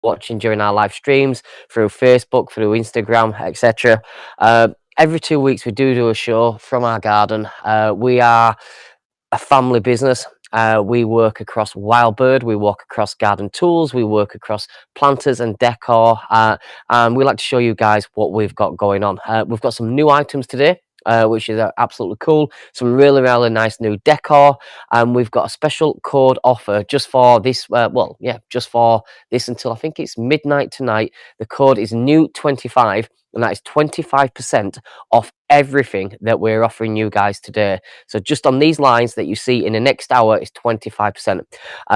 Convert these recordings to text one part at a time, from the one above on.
watching during our live streams through Facebook, through Instagram, etc. Every 2 weeks we do a show from our garden. We are a family business. We work across wild bird, we work across garden tools, we work across planters and decor, and we like to show you guys what we've got going on. We've got some new items today, which is absolutely cool. Some really, really nice new decor, and we've got a special code offer just for this. Well, yeah, just for this until I think it's midnight tonight. The code is new25, and that is 25% off everything that we're offering you guys today. So just on these lines that you see in the next hour is 25%.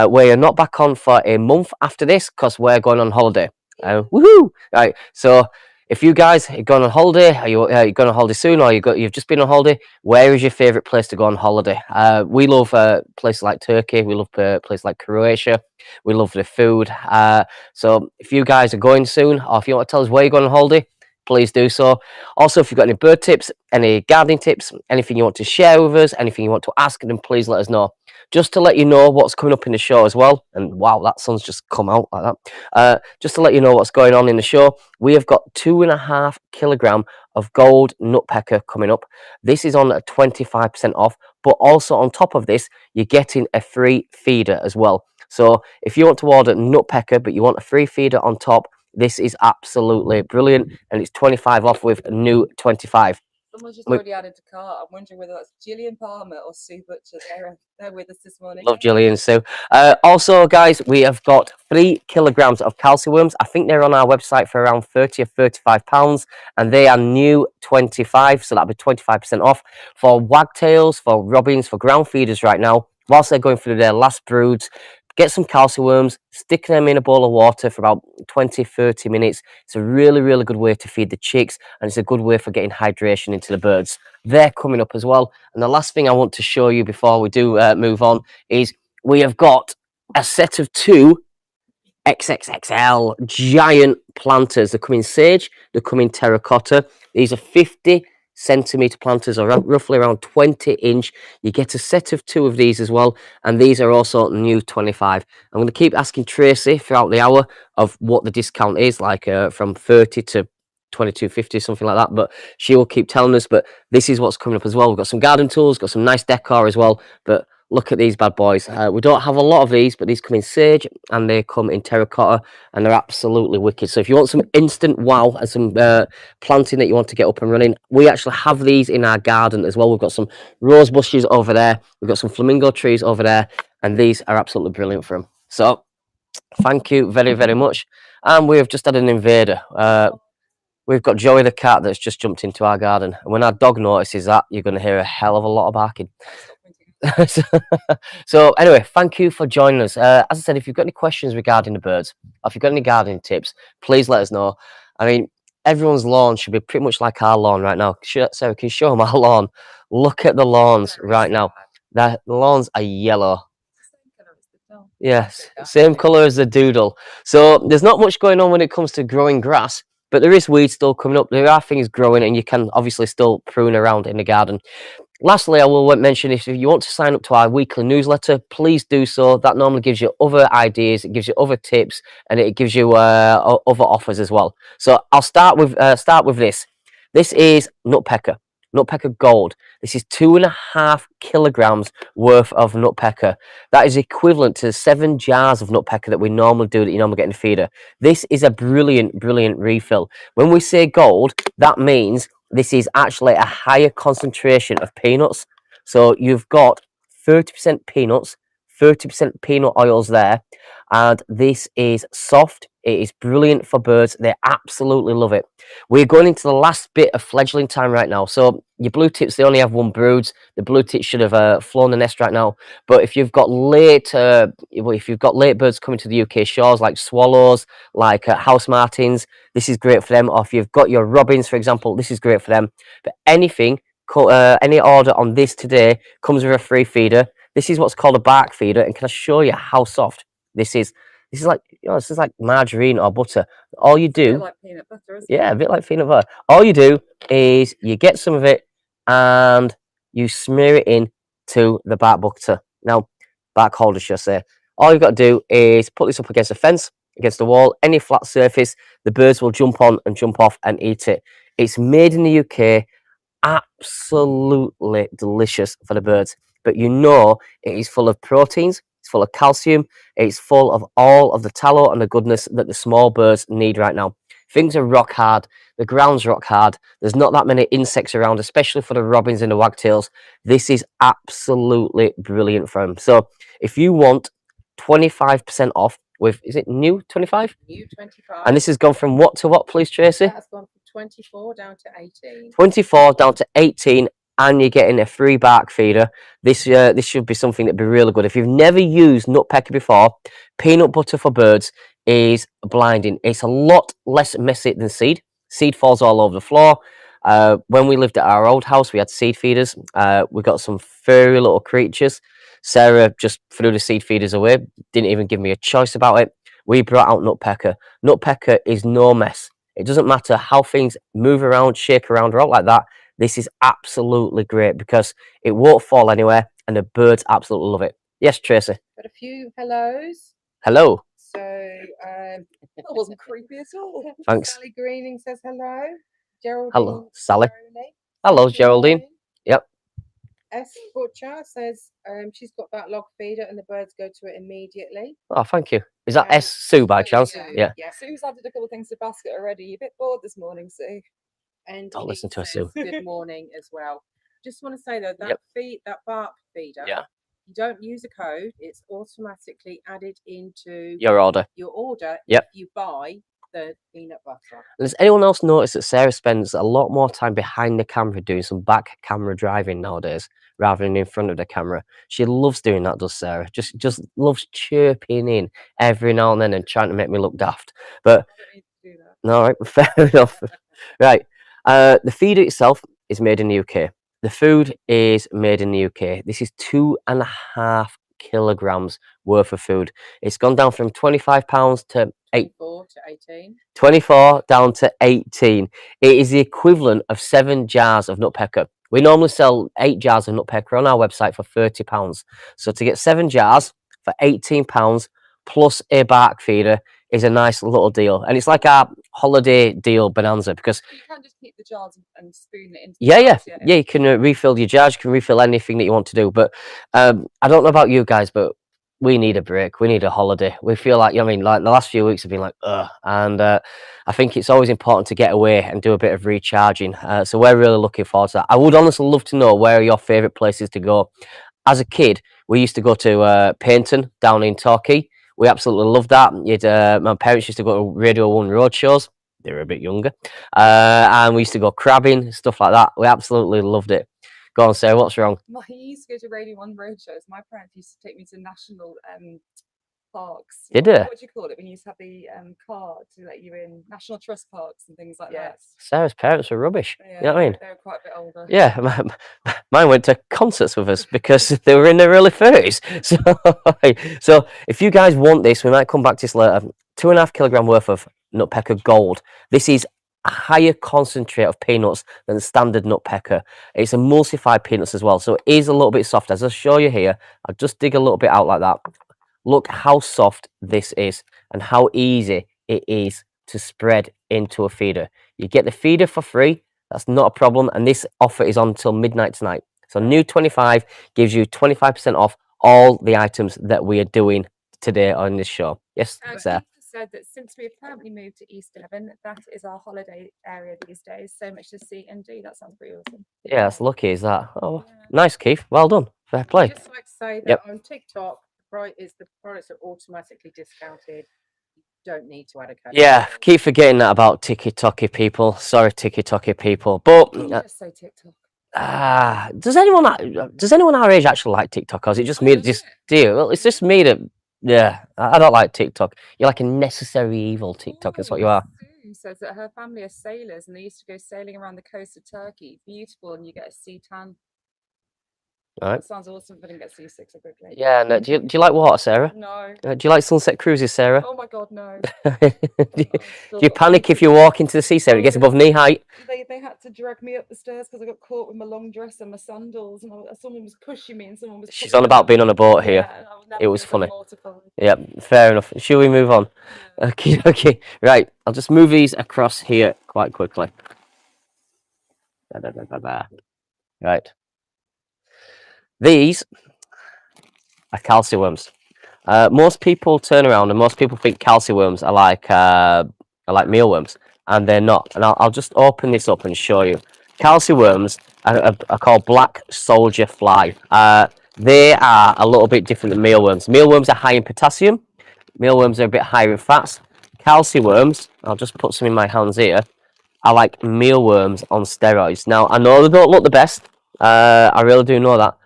We're not back on for a month after this because we're going on holiday. Woohoo! Right, so if you guys are going on holiday, are you going on holiday soon, or you've just been on holiday? Where is your favorite place to go on holiday? We love places like Turkey. We love places like Croatia. We love the food. So if you guys are going soon, or if you want to tell us where you're going on holiday, please do so. Also, if you've got any bird tips, any gardening tips, anything you want to share with us, anything you want to ask, then please let us know. Just to let you know what's coming up in the show as well. And wow, that sun's just come out like that. Just to let you know what's going on in the show, we have got 2.5 kilogram of gold nutpecker coming up. This is on 25% off, but also on top of this, you're getting a free feeder as well. So if you want to order nutpecker, but you want a free feeder on top, this is absolutely brilliant, and it's 25 off with a new 25. Someone's just already added to cart. I'm wondering whether that's Gillian Palmer or Sue Butcher. They're with us this morning. Love Gillian, Sue. Also, guys, we have got 3 kilograms of calcium worms. I think they're on our website for around 30 or 35 pounds, and they are new 25, so that'll be 25% off for wagtails, for robins, for ground feeders right now. Whilst they're going through their last broods, get some calcium worms, stick them in a bowl of water for about 20-30 minutes. It's a really, really good way to feed the chicks, and it's a good way for getting hydration into the birds. They're coming up as well. And the last thing I want to show you before we do move on is we have got a set of 2 XXXL giant planters. They come in sage, they come in terracotta. These are 50 centimeter planters, or roughly around 20 inch. You get a set of 2 of these as well, and these are also new 25. I'm going to keep asking Tracy throughout the hour of what the discount is, like from 30 to 22.50, something like that, but she will keep telling us. But this is what's coming up as well. We've got some garden tools, got some nice decor as well, but look at these bad boys. We don't have a lot of these, but these come in sage and they come in terracotta, and they're absolutely wicked. So if you want some instant wow and some planting that you want to get up and running, we actually have these in our garden as well. We've got some rose bushes over there, we've got some flamingo trees over there, and these are absolutely brilliant for them. So thank you very, very much. And we have just had an invader. We've got Joey the cat that's just jumped into our garden, and when our dog notices that, you're going to hear a hell of a lot of barking. So anyway, thank you for joining us. As I said, if you've got any questions regarding the birds, or if you've got any gardening tips, please let us know. I mean, everyone's lawn should be pretty much like our lawn right now. Sarah, can you show them our lawn? Look at the lawns right now. The lawns are yellow. Yes, same colour as the doodle. So there's not much going on when it comes to growing grass, but there is weeds still coming up. There are things growing, and you can obviously still prune around in the garden. Lastly, I will mention, if you want to sign up to our weekly newsletter, please do so. That normally gives you other ideas, it gives you other tips, and it gives you other offers as well. So I'll start with this. This is nutpecker gold. This is 2.5 kilograms worth of nutpecker. That is equivalent to 7 jars of nutpecker that we normally do, that you normally get in a feeder. This is a brilliant refill. When we say gold, that means this is actually a higher concentration of peanuts. So you've got 30% peanuts, 30% peanut oils there, and this is soft. It is brilliant for birds. They absolutely love it. We're going into the last bit of fledgling time right now. So your blue tips, they only have 1 brood. The blue tips should have flown the nest right now. But if you've got late birds coming to the UK shores, like swallows, like house martins, this is great for them. Or if you've got your robins, for example, this is great for them. But any order on this today comes with a free feeder. This is what's called a bark feeder, and can I show you how soft this is? This is like, this is like margarine or butter. All you do, a bit like peanut butter, isn't it? a bit like peanut butter. All you do is you get some of it and you smear it in to the bark butter. Now, bark holder, should I say. All you've got to do is put this up against a fence, against the wall, any flat surface, the birds will jump on and jump off and eat it. It's made in the UK, absolutely delicious for the birds. But you know it is full of proteins, it's full of calcium, it's full of all of the tallow and the goodness that the small birds need right now. Things are rock hard, the ground's rock hard, there's not that many insects around, especially for the robins and the wagtails. This is absolutely brilliant for them. So if you want 25% off with, is it new 25? New 25. And this has gone from what to what, please, Tracy? That has gone from 24 down to 18. 24 down to 18, and you're getting a free bark feeder. This should be something that'd be really good. If you've never used Nutpecker before, peanut butter for birds is blinding. It's a lot less messy than seed. Seed falls all over the floor. When we lived at our old house, we had seed feeders. We got some furry little creatures. Sarah just threw the seed feeders away, didn't even give me a choice about it. We brought out Nutpecker. Nutpecker is no mess. It doesn't matter how things move around, shake around, or out like that. This is absolutely great because it won't fall anywhere and the birds absolutely love it. Yes, Tracy. Got a few hellos. Hello. So, That wasn't creepy at all. Thanks. Sally Greening says hello. Geraldine. Hello, Sally. Maroney, Hello, good Geraldine. morning. Yep. S. Butcher says she's got that log feeder and the birds go to it immediately. Oh, thank you. Is that Um, S Sue by Sue, chance? yeah. Yeah. Yes. Sue's added a couple of things to basket already. You a bit bored this morning, Sue? And Don't Lee listen to her, says Sue. good morning as well. Just want to say though, that Yep. that bark feeder, Yeah. you don't use a code, it's automatically added into Your order. your order Yep. if you buy the peanut butter. Does anyone else notice that Sarah spends a lot more time behind the camera doing some back camera driving nowadays rather than in front of the camera? She loves doing that, does Sarah? Just loves chirping in every now and then and trying to make me look daft. But I don't need to do that. no, right, fair enough. Right. The feeder itself is made in the UK. The food is made in the UK. This is 2.5 kilograms worth of food. It's gone down from £25 to 4 to 18. 24 down to 18. It is the equivalent of 7 jars of Nutpecker. We normally sell 8 jars of Nutpecker on our website for £30. So to get 7 jars for £18 plus a bark feeder is a nice little deal. And it's like our holiday deal bonanza because You can just keep the jars and spoon it into. yeah, jars, you can refill your jars, you can refill anything that you want to do. But I don't know about you guys, but we need a break. We need a holiday. We feel like, I mean, like the last few weeks have been like, ugh. And I think it's always important to get away and do a bit of recharging. So we're really looking forward to that. I would honestly love to know where are your favourite places to go. As a kid, we used to go to Paynton down in Torquay. We absolutely loved that. My parents used to go to Radio 1 road shows. They were a bit younger. And we used to go crabbing, stuff like that. We absolutely loved it. Go on, Sarah, what's wrong? He used to go to Radio 1 roadshows. My parents used to take me to national parks. Did they? What would you call it when you used to have the card to let you in? National trust parks and things like Yes. Sarah's parents were rubbish. that. You know what I mean? They were quite a bit older. Yeah, mine went to concerts with us because they were in their early 30s. So if you guys want this, we might come back to this later. 2.5 kilogram worth of Nutpecker Gold. This is a higher concentrate of peanuts than standard Nutpecker. It's emulsified peanuts as well, so it is a little bit soft. As I'll show you here, I'll just dig a little bit out like that. Look how soft this is and how easy it is to spread into a feeder. You get the feeder for free. That's not a problem. And this offer is on until midnight tonight. So new 25 gives you 25% off all the items that we are doing today on this show. Yes, Sarah. Lisa said that since we have permanently moved to East Devon, that is our holiday area these days. So much to see and do. That sounds pretty awesome. Yeah, that's lucky, is that? Oh, Yeah. nice, Keith. Well done. Fair play. I'd just like to say that Yep. on TikTok, the products are automatically discounted. You don't need to add a code. Yeah, keep forgetting that about TikToky people. Sorry, TikToky people. But You just say TikTok. does anyone our age actually like TikTok, or is it just me that just do you? Well, it's just me that I don't like TikTok. You're like a necessary evil, TikTok. That's what you are. Sue says that her family are sailors and they used to go sailing around the coast of Turkey. Beautiful, and you get a sea tan. All right. That sounds awesome if I didn't get seasick so quickly. Yeah. No, do you like water, Sarah? No. Do you like sunset cruises, Sarah? Oh my God, no. do I'm still you not panic if freaking- you walk into the sea, Sarah? It gets Oh, above knee height. They had to drag me up the stairs because I got caught with my long dress and my sandals, and someone was pushing me, and someone was. She's pushing on me about down. being on a boat here. Yeah, and I was It never was gonna funny. feel mortified. Yeah, fair enough. Shall we move on? Yeah. Okay, okay. Right, I'll just move these across here quite quickly. Da, da, da, da, da. Right. These are calciworms. Most people turn around and most people think calciworms are like mealworms, and they're not. And I'll just open this up and show you. Calciworms are called black soldier fly. They are a little bit different than mealworms. Mealworms are high in potassium. Mealworms are a bit higher in fats. Calciworms, I'll just put some in my hands here, are like mealworms on steroids. Now, I know they don't look the best. I really do know that.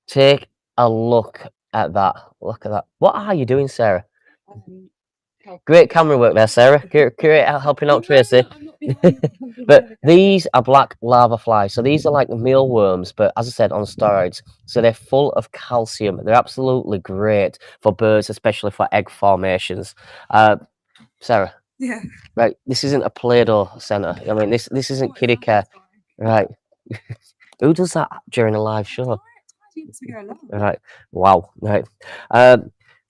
Take a look at that. Look at that. What are you doing, Sarah? Great camera work there, Sarah. Great helping out Tracy. But these are black lava flies. So these are like mealworms, but as I said, on steroids. So they're full of calcium. They're absolutely great for birds, especially for egg formations. Sarah. Yeah. Right, this isn't a Play-Doh centre. I mean, this isn't kiddie care. Right. Who does that during a live show? Right. Wow. Right.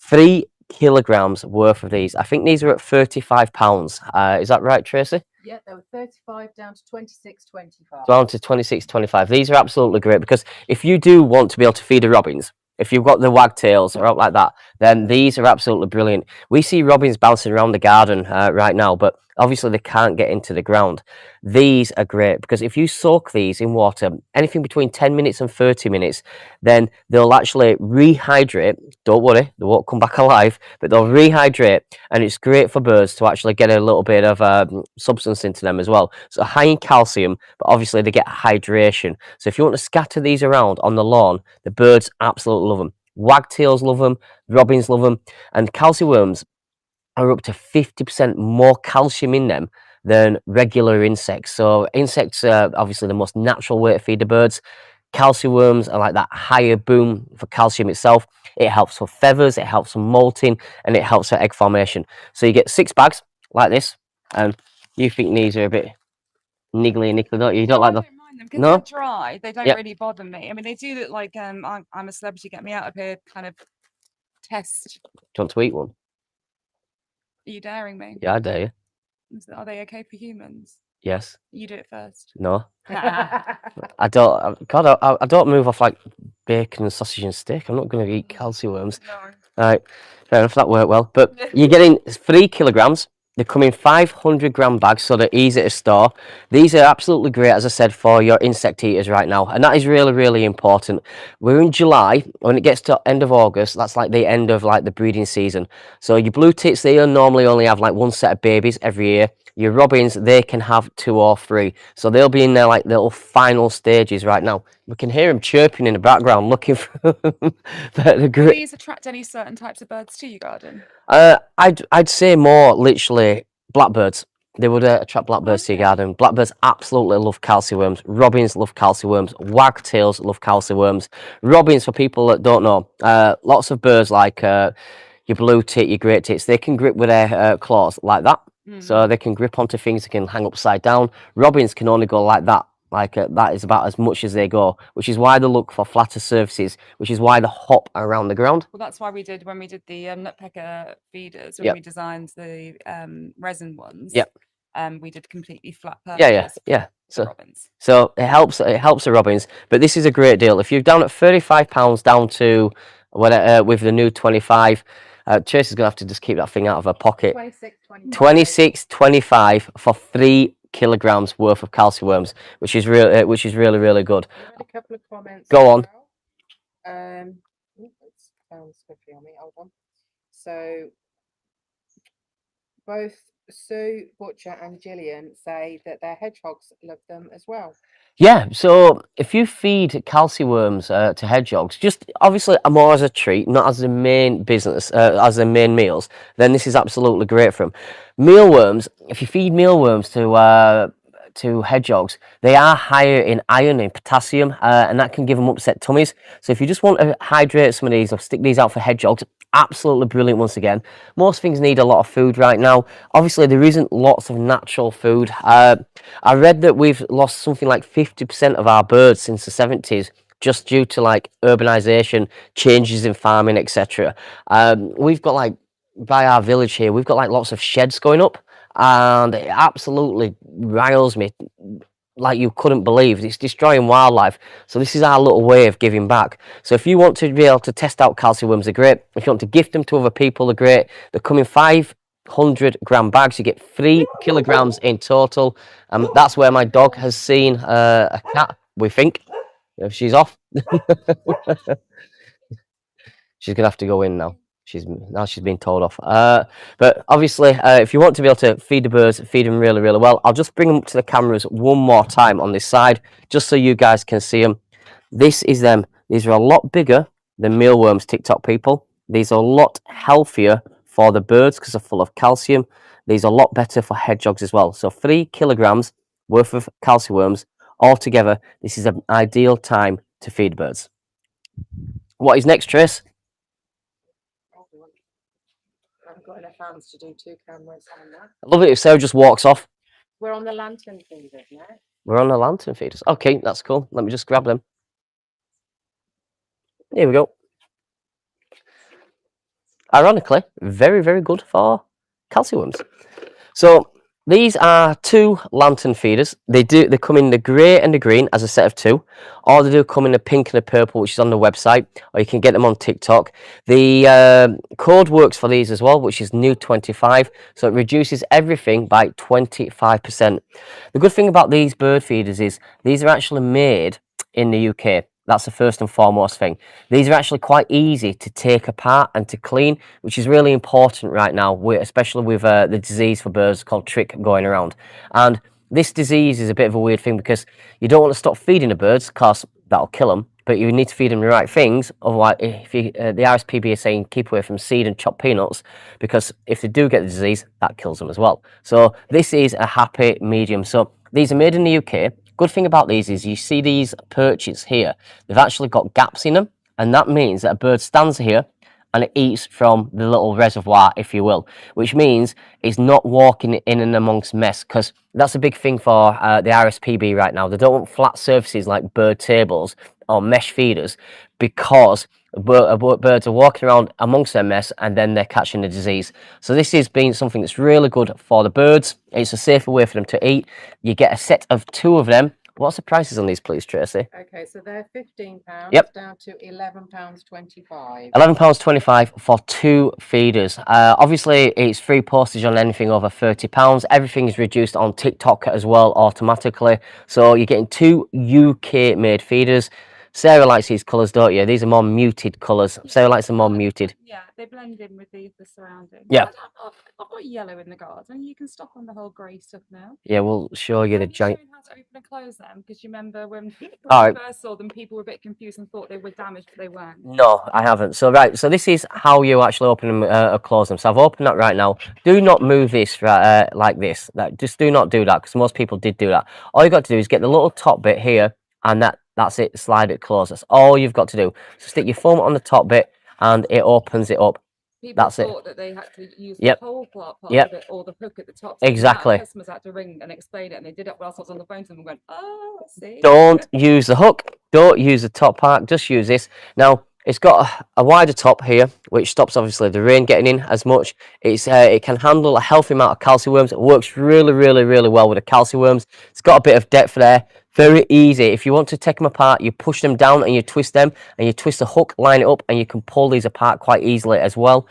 3 kilograms worth of these. I think these are at £35. Is that right, Tracy? Yeah, they were 35 down to 26.25. Down to 26.25. These are absolutely great because if you do want to be able to feed the robins, if you've got the wagtails or out like that, then these are absolutely brilliant. We see robins bouncing around the garden right now, but obviously they can't get into the ground. These are great because if you soak these in water, anything between 10 minutes and 30 minutes, then they'll actually rehydrate. Don't worry, they won't come back alive, but they'll rehydrate, and it's great for birds to actually get a little bit of substance into them as well. So high in calcium, but obviously they get hydration. So if you want to scatter these around on the lawn, the birds absolutely love them. Wagtails love them, robins love them, and calciworms are up to 50% more calcium in them than regular insects. So insects are obviously the most natural way to feed the birds. Calciworms are like that higher boom for calcium itself. It helps for feathers, it helps for molting, and it helps for egg formation. So you get 6 bags like this, and you think these are a bit niggly, don't you? You don't like them? I don't mind them because No? they're dry. They don't Yep. really bother me. I mean, they do look like I'm a celebrity, get me out of here kind of test. Do you want to eat one? Are you daring me? Yeah, I dare you. Are they okay for humans? Yes. You do it first. No. I don't. God, I don't move off like bacon and sausage and steak. I'm not going to eat calciworms. No. Right, fair enough. That worked well. But you're getting 3 kilograms. They come in 500-gram bags, so they're easy to store. These are absolutely great, as I said, for your insect eaters right now, and that is really, really important. We're in July. When it gets to end of August, that's like the end of like the breeding season. So your blue tits, they normally only have like 1 set of babies every year. Your robins, they can have 2 or 3. So they'll be in their like little final stages right now. We can hear them chirping in the background, looking for the Do these attract any certain types of birds to your garden? I'd say more literally blackbirds. They would attract blackbirds to your garden. Blackbirds absolutely love calciworms. Robins love calciworms. Wagtails love calciworms. Robins, for people that don't know, lots of birds like your blue tit, your great tits, they can grip with their claws like that. So they can grip onto things, they can hang upside down. Robins can only go like that. That is about as much as they go, which is why they look for flatter surfaces, which is why they hop around the ground. Well, that's why we did when we did the nutpecker feeders, when Yep. we designed the resin ones. Yep. We did completely flat Yeah. purpose for So robins. So it helps the robins, but this is a great deal. If you're down at £35 down to with the new 25, Tracy's gonna have to just keep that thing out of her pocket. 26.25 for 3 kilograms worth of calciworms, which is really, really good. I had a couple of comments. Go as on. well. It's found squiffy on me. Hold on. So both Sue, Butcher, and Gillian say that their hedgehogs love them as well. Yeah, so if you feed calciworms to hedgehogs, just obviously more as a treat, not as the main business, as the main meals, then this is absolutely great for them. Mealworms, if you feed mealworms to hedgehogs, they are higher in iron and potassium, and that can give them upset tummies. So if you just want to hydrate some of these or stick these out for hedgehogs, absolutely brilliant once again. Most things need a lot of food right now. Obviously, there isn't lots of natural food. I read that we've lost something like 50% of our birds since the 70s, just due to like urbanization, changes in farming, etc. We've got like, by our village here, we've got like lots of sheds going up, and it absolutely riles me like you couldn't believe. It's destroying wildlife. So this is our little way of giving back. So if you want to be able to test out calcium worms, they're great. If you want to gift them to other people, they're great. They come in 500-gram bags. You get 3 kilograms in total. That's where my dog has seen a cat, we think. If she's off, she's gonna have to go in now. She's been told off. But obviously, if you want to be able to feed the birds, feed them really, really well. I'll just bring them up to the cameras one more time on this side, just so you guys can see them. This is them. These are a lot bigger than mealworms, TikTok people. These are a lot healthier for the birds because they're full of calcium. These are a lot better for hedgehogs as well. So 3 kilograms worth of calcium worms altogether. This is an ideal time to feed birds. What is next, Trace? I haven't got enough hands to do 2 cameras on that. I love it if Sarah just walks off. We're on the lantern feeders now. We're on the lantern feeders. Okay, that's cool. Let me just grab them. Here we go. Ironically, very, very good for calcium worms. So these are 2 lantern feeders. They come in the grey and the green as a set of 2, or they do come in the pink and the purple, which is on the website, or you can get them on TikTok. The code works for these as well, which is NEW25, so it reduces everything by 25%. The good thing about these bird feeders is these are actually made in the UK. That's the first and foremost thing. These are actually quite easy to take apart and to clean, which is really important right now, especially with the disease for birds called trick going around. And this disease is a bit of a weird thing because you don't want to stop feeding the birds because that'll kill them, but you need to feed them the right things. Otherwise, if the RSPB is saying keep away from seed and chopped peanuts, because if they do get the disease, that kills them as well. So this is a happy medium. So these are made in the UK. Good thing about these is you see these perches here, they've actually got gaps in them, and that means that a bird stands here and it eats from the little reservoir, if you will, which means it's not walking in and amongst mess, because that's a big thing for the RSPB right now. They don't want flat surfaces like bird tables or mesh feeders, because birds are walking around amongst their mess and then they're catching the disease. So this has been something that's really good for the birds. It's a safer way for them to eat. You get a set of 2 of them. What's the prices on these, please, Tracy? Okay, so they're £15 Yep. down to £11.25. £11.25 for 2 feeders. Obviously, it's free postage on anything over £30. Everything is reduced on TikTok as well automatically. So you're getting 2 UK-made feeders. Sarah likes these colours, don't you? These are more muted colours. Sarah likes them more muted. Yeah, they blend in with the surroundings. Yeah. I've got yellow in the garden. You can stop on the whole grey stuff now. Yeah, we'll show you the Have you shown giant. how to open and close them? Because you remember when All we right. first saw them, people were a bit confused and thought they were damaged, but they weren't. No, I haven't. So right, so this is how you actually open them or close them. So I've opened that right now. Do not move this like this. Just do not do that, because most people did do that. All you got to do is get the little top bit here, and that's it. Slide it close. That's all you've got to do. So stick your thumb on the top bit, and it opens it up. People That's it. thought that they had to use Yep. the whole part Yep. of it or the hook at the top. So the Exactly. customers had to ring and explain it, and they did it whilst I was on the phone to them and went, oh, I see. Don't use the hook. Don't use the top part. Just use this. Now, it's got a wider top here, which stops obviously the rain getting in as much. It can handle a healthy amount of calcium worms. It works really, really, really well with the calcium worms. It's got a bit of depth there. Very easy. If you want to take them apart, you push them down and you twist them, and you twist the hook, line it up, and you can pull these apart quite easily as well.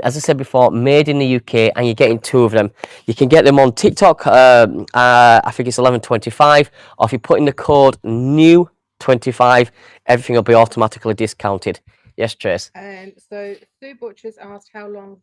As I said before, made in the UK, and you're getting 2 of them. You can get them on TikTok. I think it's 11.25, or if you put in the code NEW25, everything will be automatically discounted. Yes, Trace. So Sue Butchers asked how long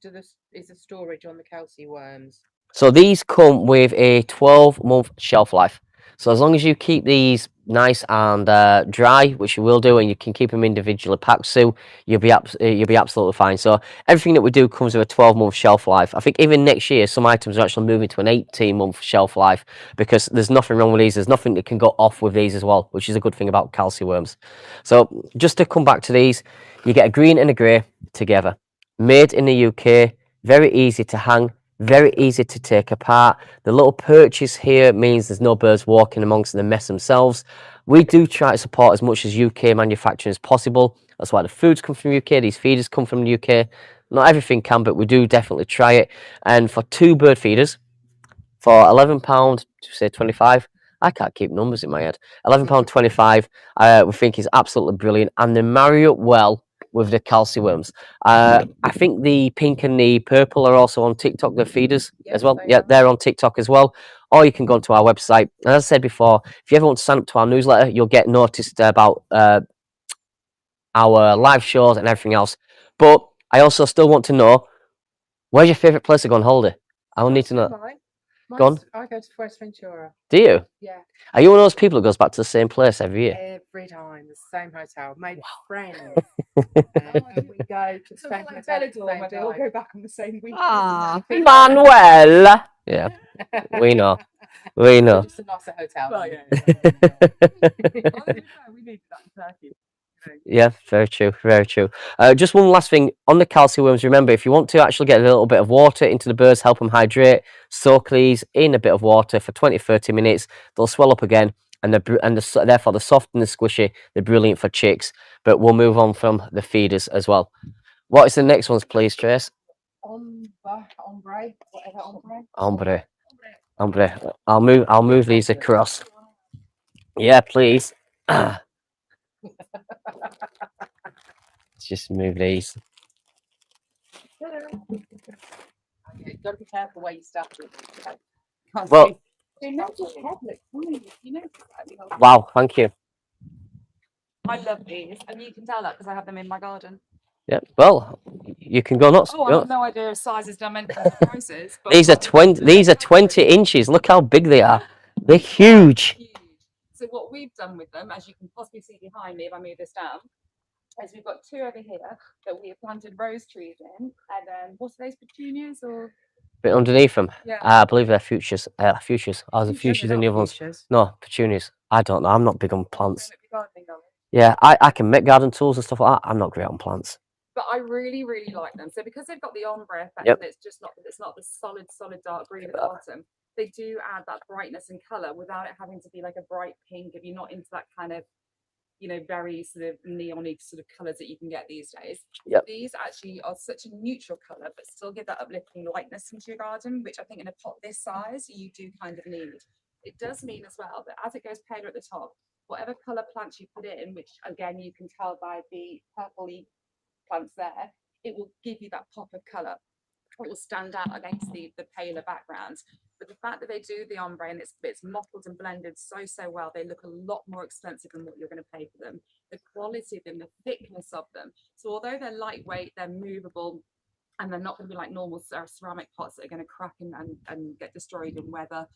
is the storage on the calcium worms? So these come with a 12-month shelf life. So as long as you keep these nice and dry, which you will do, and you can keep them individually packed, Sue, you'll be absolutely fine. So everything that we do comes with a 12-month shelf life. I think even next year, some items are actually moving to an 18-month shelf life because there's nothing wrong with these. There's nothing that can go off with these as well, which is a good thing about calci worms. So just to come back to these, you get a green and a grey together, made in the UK, very easy to hang, very easy to take apart. The little perches here means there's no birds walking amongst the mess themselves. We do try to support as much as UK manufacturing as possible. That's why the foods come from the UK, these feeders come from the UK. Not everything can, but we do definitely try it. And for 2 bird feeders, for £11, say 25, I can't keep numbers in my head. £11.25, we think is absolutely brilliant, and they marry up well with the calci worms. I think the pink and the purple are also on TikTok, the feeders as well. Yeah, they're on TikTok as well. Or you can go onto our website. And as I said before, if you ever want to sign up to our newsletter, you'll get noticed about our live shows and everything else. But I also still want to know, where's your favourite place to go on holiday? I will need to know. Go on. I go to Fuerteventura. Do you? Yeah, Are you one of those people that goes back to the same place every year? every time the same hotel. Made friends. We go to So spend like the day at the Benidorm, same where they all time. go back on the same week. Manuel! Yeah, we know. We know. Just a nicer hotel. Well, than- We need that in Turkey. Yeah, very true, very true. Just one last thing on the calcium worms. Remember, if you want to actually get a little bit of water into the birds, help them hydrate, soak these in a bit of water for 20-30 minutes. They'll swell up again, and therefore they're soft and they're squishy. They're brilliant for chicks. But we'll move on from the feeders as well. What is the next ones, please, Trace? Ombre, whatever ombre. Ombre. I'll move these across. Yeah, please. Let's just move these. Okay, got to be careful where you start it. Can't Well- see. You know, just head looks fine. You know, Wow, thank you. I love these, and you can tell that because I have them in my garden. Yeah, well, you can go nuts. Oh, I Go have nuts. no idea of sizes, dimensions, or prices. But These are 20. These are 20 inches. Look how big they are. They're huge. huge. So what we've done with them, as you can possibly see behind me if I move this down, is we've got 2 over here that we have planted rose trees in, and then what are those, petunias or? But underneath them, Yeah. I believe they're futures. Futures. Oh, the futures in the other ones. Futures. No, petunias. I don't know. I'm not big on Don't plants. look your gardening, darling. Yeah, I can make garden tools and stuff like that. I'm not great on plants. But I really, really like them. So because they've got the ombre effect, Yep. and it's not the solid dark green at the bottom. They do add that brightness and color without it having to be like a bright pink. If you're not into that kind of, very sort of neonic sort of colors that you can get these days. Yep. These actually are such a neutral color, but still give that uplifting lightness into your garden, which I think in a pot this size you do kind of need. It does mean as well that as it goes paler at the top, whatever color plants you put in, which again you can tell by the purpley plants there, it will give you that pop of color. It will stand out against the paler backgrounds. But the fact that they do the ombre and it's mottled and blended so well, they look a lot more expensive than what you're going to pay for them. The quality of them, the thickness of them. So although they're lightweight, they're movable, and they're not going to be like normal ceramic pots that are going to crack and get destroyed in weather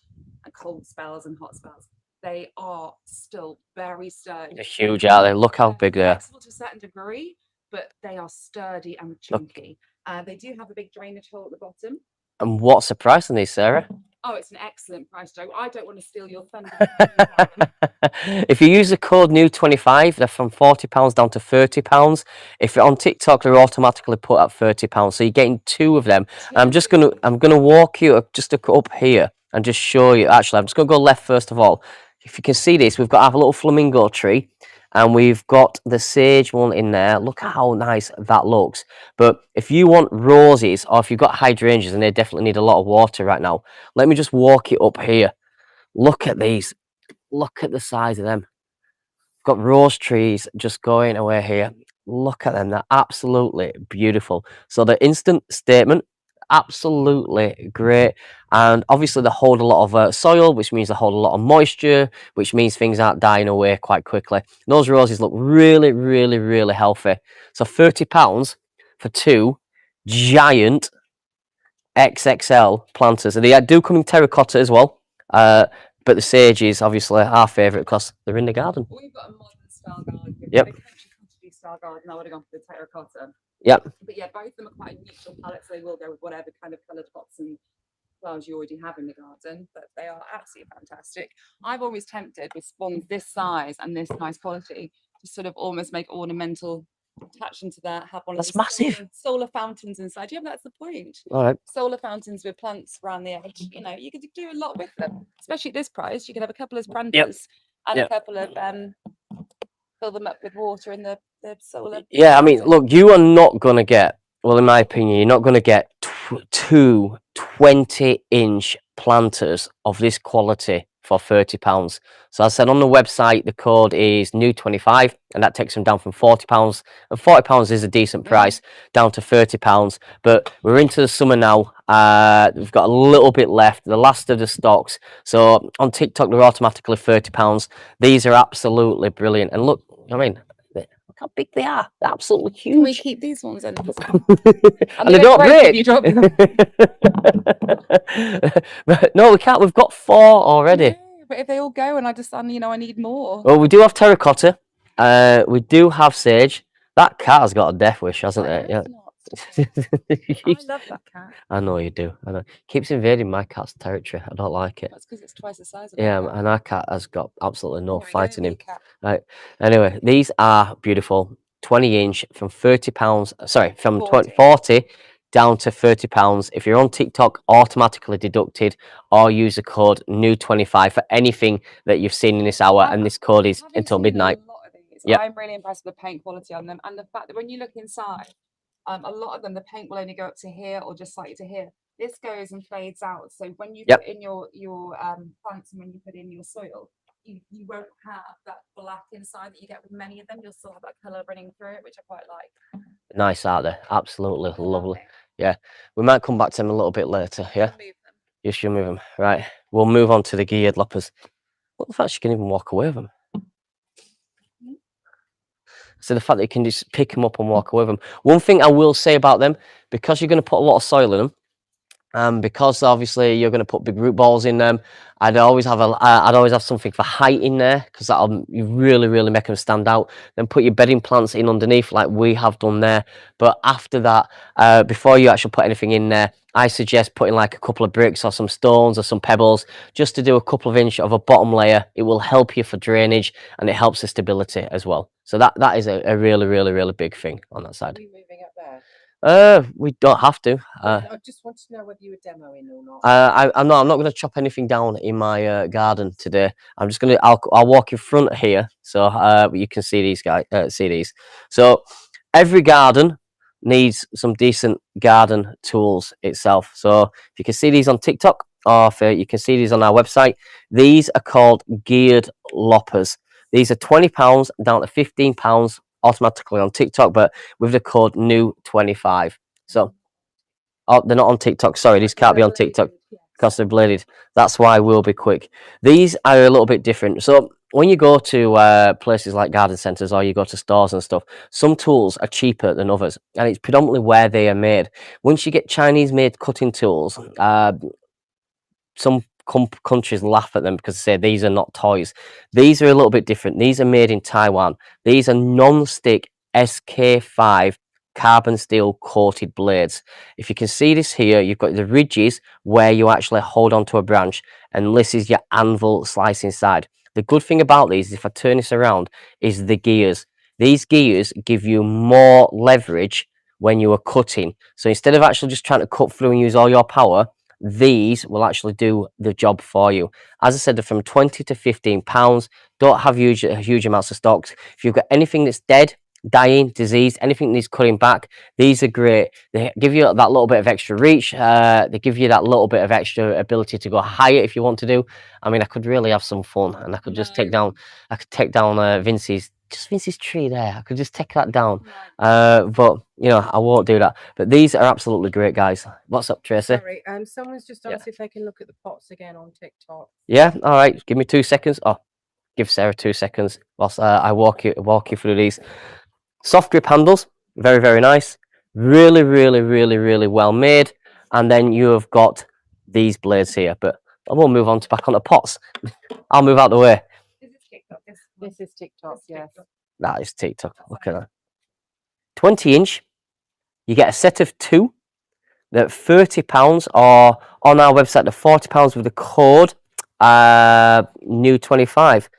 and cold spells and hot spells. They are still very sturdy. They're huge, aren't they? Look how They're big they are. flexible to a certain degree, but they are sturdy and chunky. They do have a big drainage hole at the bottom. And what's the price on these, Sarah? Oh, it's an excellent price, Joe. I don't want to steal your thunder. If you use the code NEW25, they're from £40 down to £30. If you're on TikTok, they're automatically put at £30. So you're getting 2 of them. And I'm gonna walk you just up here and just show you. Actually, I'm just gonna go left first of all. If you can see this, we've got our little flamingo tree, and we've got the sage one in there. Look how nice that looks. But if you want roses, or if you've got hydrangeas, and they definitely need a lot of water right now, let me just walk it up here. Look at these. Look at the size of them. Got rose trees just going away here. Look at them. They're absolutely beautiful. So the instant statement, absolutely great. And obviously they hold a lot of soil, which means they hold a lot of moisture, which means things aren't dying away quite quickly. And those roses look really, really, really healthy. So £30 for 2 giant XXL planters. And they do come in terracotta as well. But the sage is obviously our favourite because they're in the garden. We've got a modern style garden. If Yep. we had a country cottage style garden, I would have gone for the terracotta. Yep. But yeah, both of them are quite neutral palettes. So they will go with whatever kind of coloured pots and flowers you already have in the garden. But they are absolutely fantastic. I've always tempted with spawns this size and this nice quality to sort of almost make ornamental attach into that. Have one That's of these massive. solar fountains inside. Yeah, but that's the point. All right. Solar fountains with plants around the edge. You know, you could do a lot with them, especially at this price. You could have a couple of planters and Yep. a couple of fill them up with water in the solar. Yeah, I mean, fountain. look, you are not going to get, well, in my opinion, you're not going to get two 20-inch planters of this quality for £30. So as I said on the website, the code is new25, and that takes them down from £40. And £40 is a decent price, down to £30. But we're into the summer now. We've got a little bit left, the last of the stocks. So on TikTok, they're automatically £30. These are absolutely brilliant. And look, I mean, look how big they are. They're absolutely Can we huge. keep these ones in? And they don't break. You drop them. But no, we can't. We've got 4 already. No, but if they all go and I just, you know, I need more. Well, we do have terracotta. We do have sage. That cat has got a death wish, hasn't No, it? Yeah. it's not. I love that cat. I know you do. I know. Keeps invading my cat's territory. I don't like it. That's because it's twice the size of Yeah, my cat. and our cat has got absolutely no There we go, fight in him. new cat. Right. Anyway, these are beautiful. 20-inch from £30. Sorry, from 40 down to £30. If you're on TikTok, automatically deducted, or use the code new25 for anything that you've seen in this hour, and this code is Having until seen midnight. A lot of these, Yep. I'm really impressed with the paint quality on them, and the fact that when you look inside, a lot of them, the paint will only go up to here or just slightly to here. This goes and fades out. So when you Yep. put in your plants and when you put in your soil, you won't have that black inside that you get with many of them. You'll still have that colour running through it, which I quite like. Nice, aren't they? Absolutely They're lovely. Yeah, we might come back to them a little bit later. Yeah, Move them. you should move them. Right, we'll move on to the geared loppers. What the fact you can even walk away with them? So the fact that you can just pick them up and walk away with them. One thing I will say about them, because you're going to put a lot of soil in them, because obviously you're going to put big root balls in them, I'd always have something for height in there, because that'll really make them stand out. Then put your bedding plants in underneath like we have done there. But after that, before you actually put anything in there, I suggest putting like a couple of bricks or some stones or some pebbles just to do a couple of inch of a bottom layer. It will help you for drainage, and it helps the stability as well. So that is a really big thing on that Are side. you moving up there? We don't have to. I just want to know whether you were demoing or not. I'm not going to chop anything down in my garden today. I'm just going to. I'll walk in front here so you can see these guys. See these. So every garden needs some decent garden tools itself. So if you can see these on TikTok, or if you can see these on our website, these are called geared loppers. These are £20 down to £15 automatically on TikTok, but with the code new25. So they're not on TikTok. Sorry, these can't be on TikTok because they're bladed. That's why we'll be quick. These are a little bit different. So when you go to places like garden centres or you go to stores and stuff, some tools are cheaper than others, and it's predominantly where they are made. Once you get Chinese-made cutting tools, some countries laugh at them because they say these are not toys. These are a little bit different. These are made in Taiwan. These are non-stick SK5 carbon steel coated blades. If you can see this here, you've got the ridges where you actually hold onto a branch, and this is your anvil slicing side. The good thing about these, if I turn this around, is the gears. These gears give you more leverage when you are cutting. So instead of actually just trying to cut through and use all your power, these will actually do the job for you. As I said, they're from £20 to £15. Don't have huge amounts of stocks. If you've got anything that's dead, dying, diseased, anything that needs cutting back, these are great. They give you that little bit of extra reach. They give you that little bit of extra ability to go higher if you want to do. I mean, I could really have some fun, and I could just take down Vince's tree there. I could just take that down. But you know, I won't do that. But these are absolutely great, guys. What's up, Tracy? Sorry, someone's just asked if they can look at the pots again on TikTok. Yeah, all right. Give me 2 seconds. Oh, give Sarah 2 seconds whilst I walk you through these. Soft grip handles, very nice. Really well made. And then you have got these blades here. But I will move on to back on the pots. I'll move out the way. This is TikTok. This is TikTok, This is yes. TikTok. That is TikTok. That's Look at fine. that. 20-inch. You get a set of 2. They're £30, or on our website, they're £40 with the code new 25.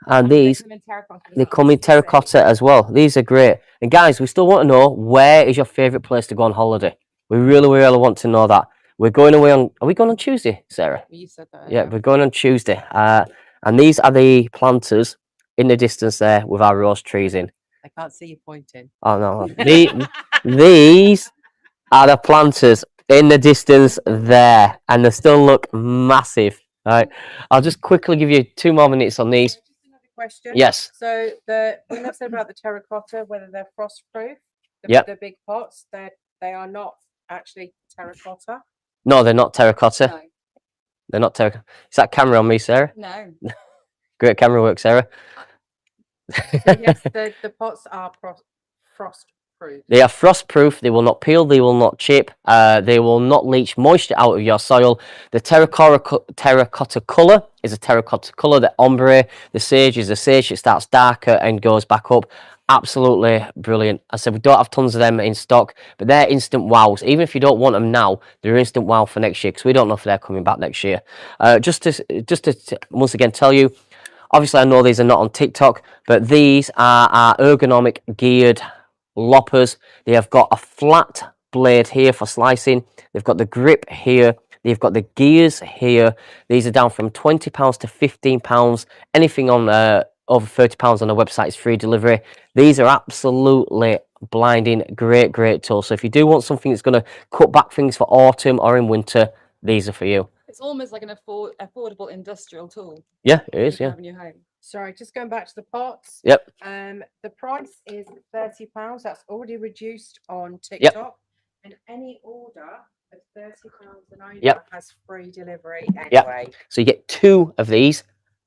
And these, come in terracotta as they well, come in just to say. terracotta as well. These are great. And guys, we still want to know, where is your favourite place to go on holiday? We really want to know that. We're going away on, are we going on Tuesday, Sarah? You said that. Yeah, we're going on Tuesday. And these are the planters in the distance there with our rose trees in. I can't see you pointing. Oh no, these are the planters in the distance there, and they still look massive. All right, I'll just quickly give you 2 more minutes on these. Just another question. Yes, So when I said about the terracotta, whether they're frost proof, Yep. the big pots, they are not actually terracotta. no, they're not terracotta. No. They're not terracotta. Is that camera on me, Sarah? No. Great camera work, Sarah. So yes, the pots are frost proof. They are frost proof. They will not peel. They will not chip. They will not leach moisture out of your soil. The terracotta colour is a terracotta colour. The ombre, the sage is a sage. It starts darker and goes back up. Absolutely brilliant. I said we don't have tons of them in stock, but they're instant wows. Even if you don't want them now, they're instant wow for next year, because we don't know if they're coming back next year. Just to once again tell you, obviously I know these are not on TikTok, but these are our ergonomic geared loppers. They have got a flat blade here for slicing. They've got the grip here. They've got the gears here. These are down from £20 to £15. Anything on over £30 on the website is free delivery. These are absolutely blinding great tools. So if you do want something that's going to cut back things for autumn or in winter, these are for you. It's almost like an affordable industrial tool. Yeah, it you is. can Yeah. have in your home. Sorry, just going back to the pots. Yep. The price is £30. That's already reduced on TikTok. And any order of £30 and over Yep. has free delivery Yep. anyway. So you get 2 of these,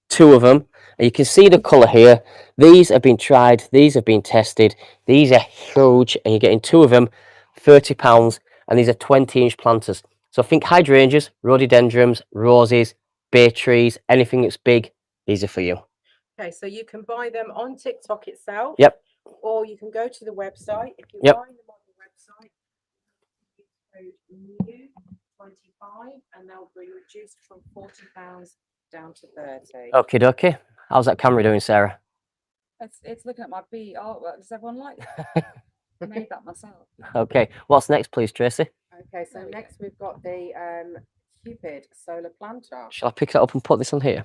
2 of them, and you can see the colour here. These have been tried, these have been tested, these are huge, and you're getting 2 of them, £30, and these are 20-inch planters. So think hydrangeas, rhododendrons, roses, bay trees, anything that's big, these are for you. Okay, so you can buy them on TikTok itself. Yep. Or you can go to the website. If you're Yep. buying them on the website, use code NEW25 and they'll be reduced from £40 down to 30. Okie dokie. How's that camera doing, Sarah? It's looking at my bee artwork. Does everyone like that? I made that myself. Okay, what's next, please, Tracy? Okay, so There we go. next we've got the Cupid solar planter. Shall I pick it up and put this on here?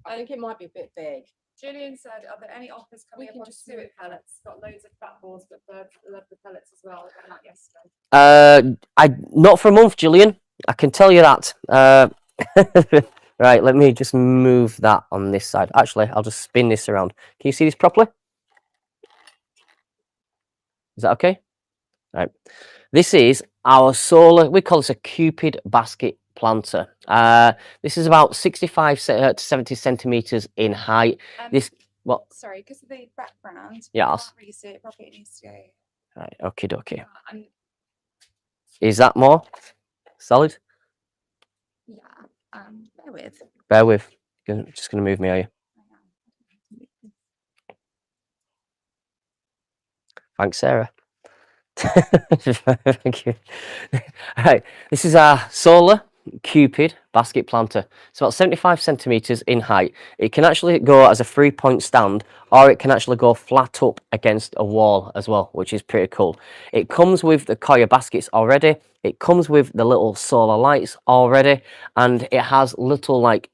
I think it might be a bit big. Julian said, are there any offers coming We up can on just suet move pellets? Got loads of fat balls, but love the pellets as well. I got that yesterday. Not for a month, Gillian. I can tell you that. Right, let me just move that on this side. Actually, I'll just spin this around. Can you see this properly? Is that okay? Right. This is our solar, we call this a Cupid basket planter. This is about 65 to 70 centimeters in height. This, what? Sorry, because of the background. Yes. I can't really see it properly. It needs to go. Right, okay, dokie. And Is that more solid? yeah, bear with. Bear with. Just going to move me, are you? Thanks, Sarah. Thank you. Right, this is our solar Cupid basket planter. It's about 75 centimeters in height. It can actually go as a 3-point stand, or it can actually go flat up against a wall as well, which is pretty cool. It comes with the Koya baskets already. It comes with the little solar lights already, and it has little like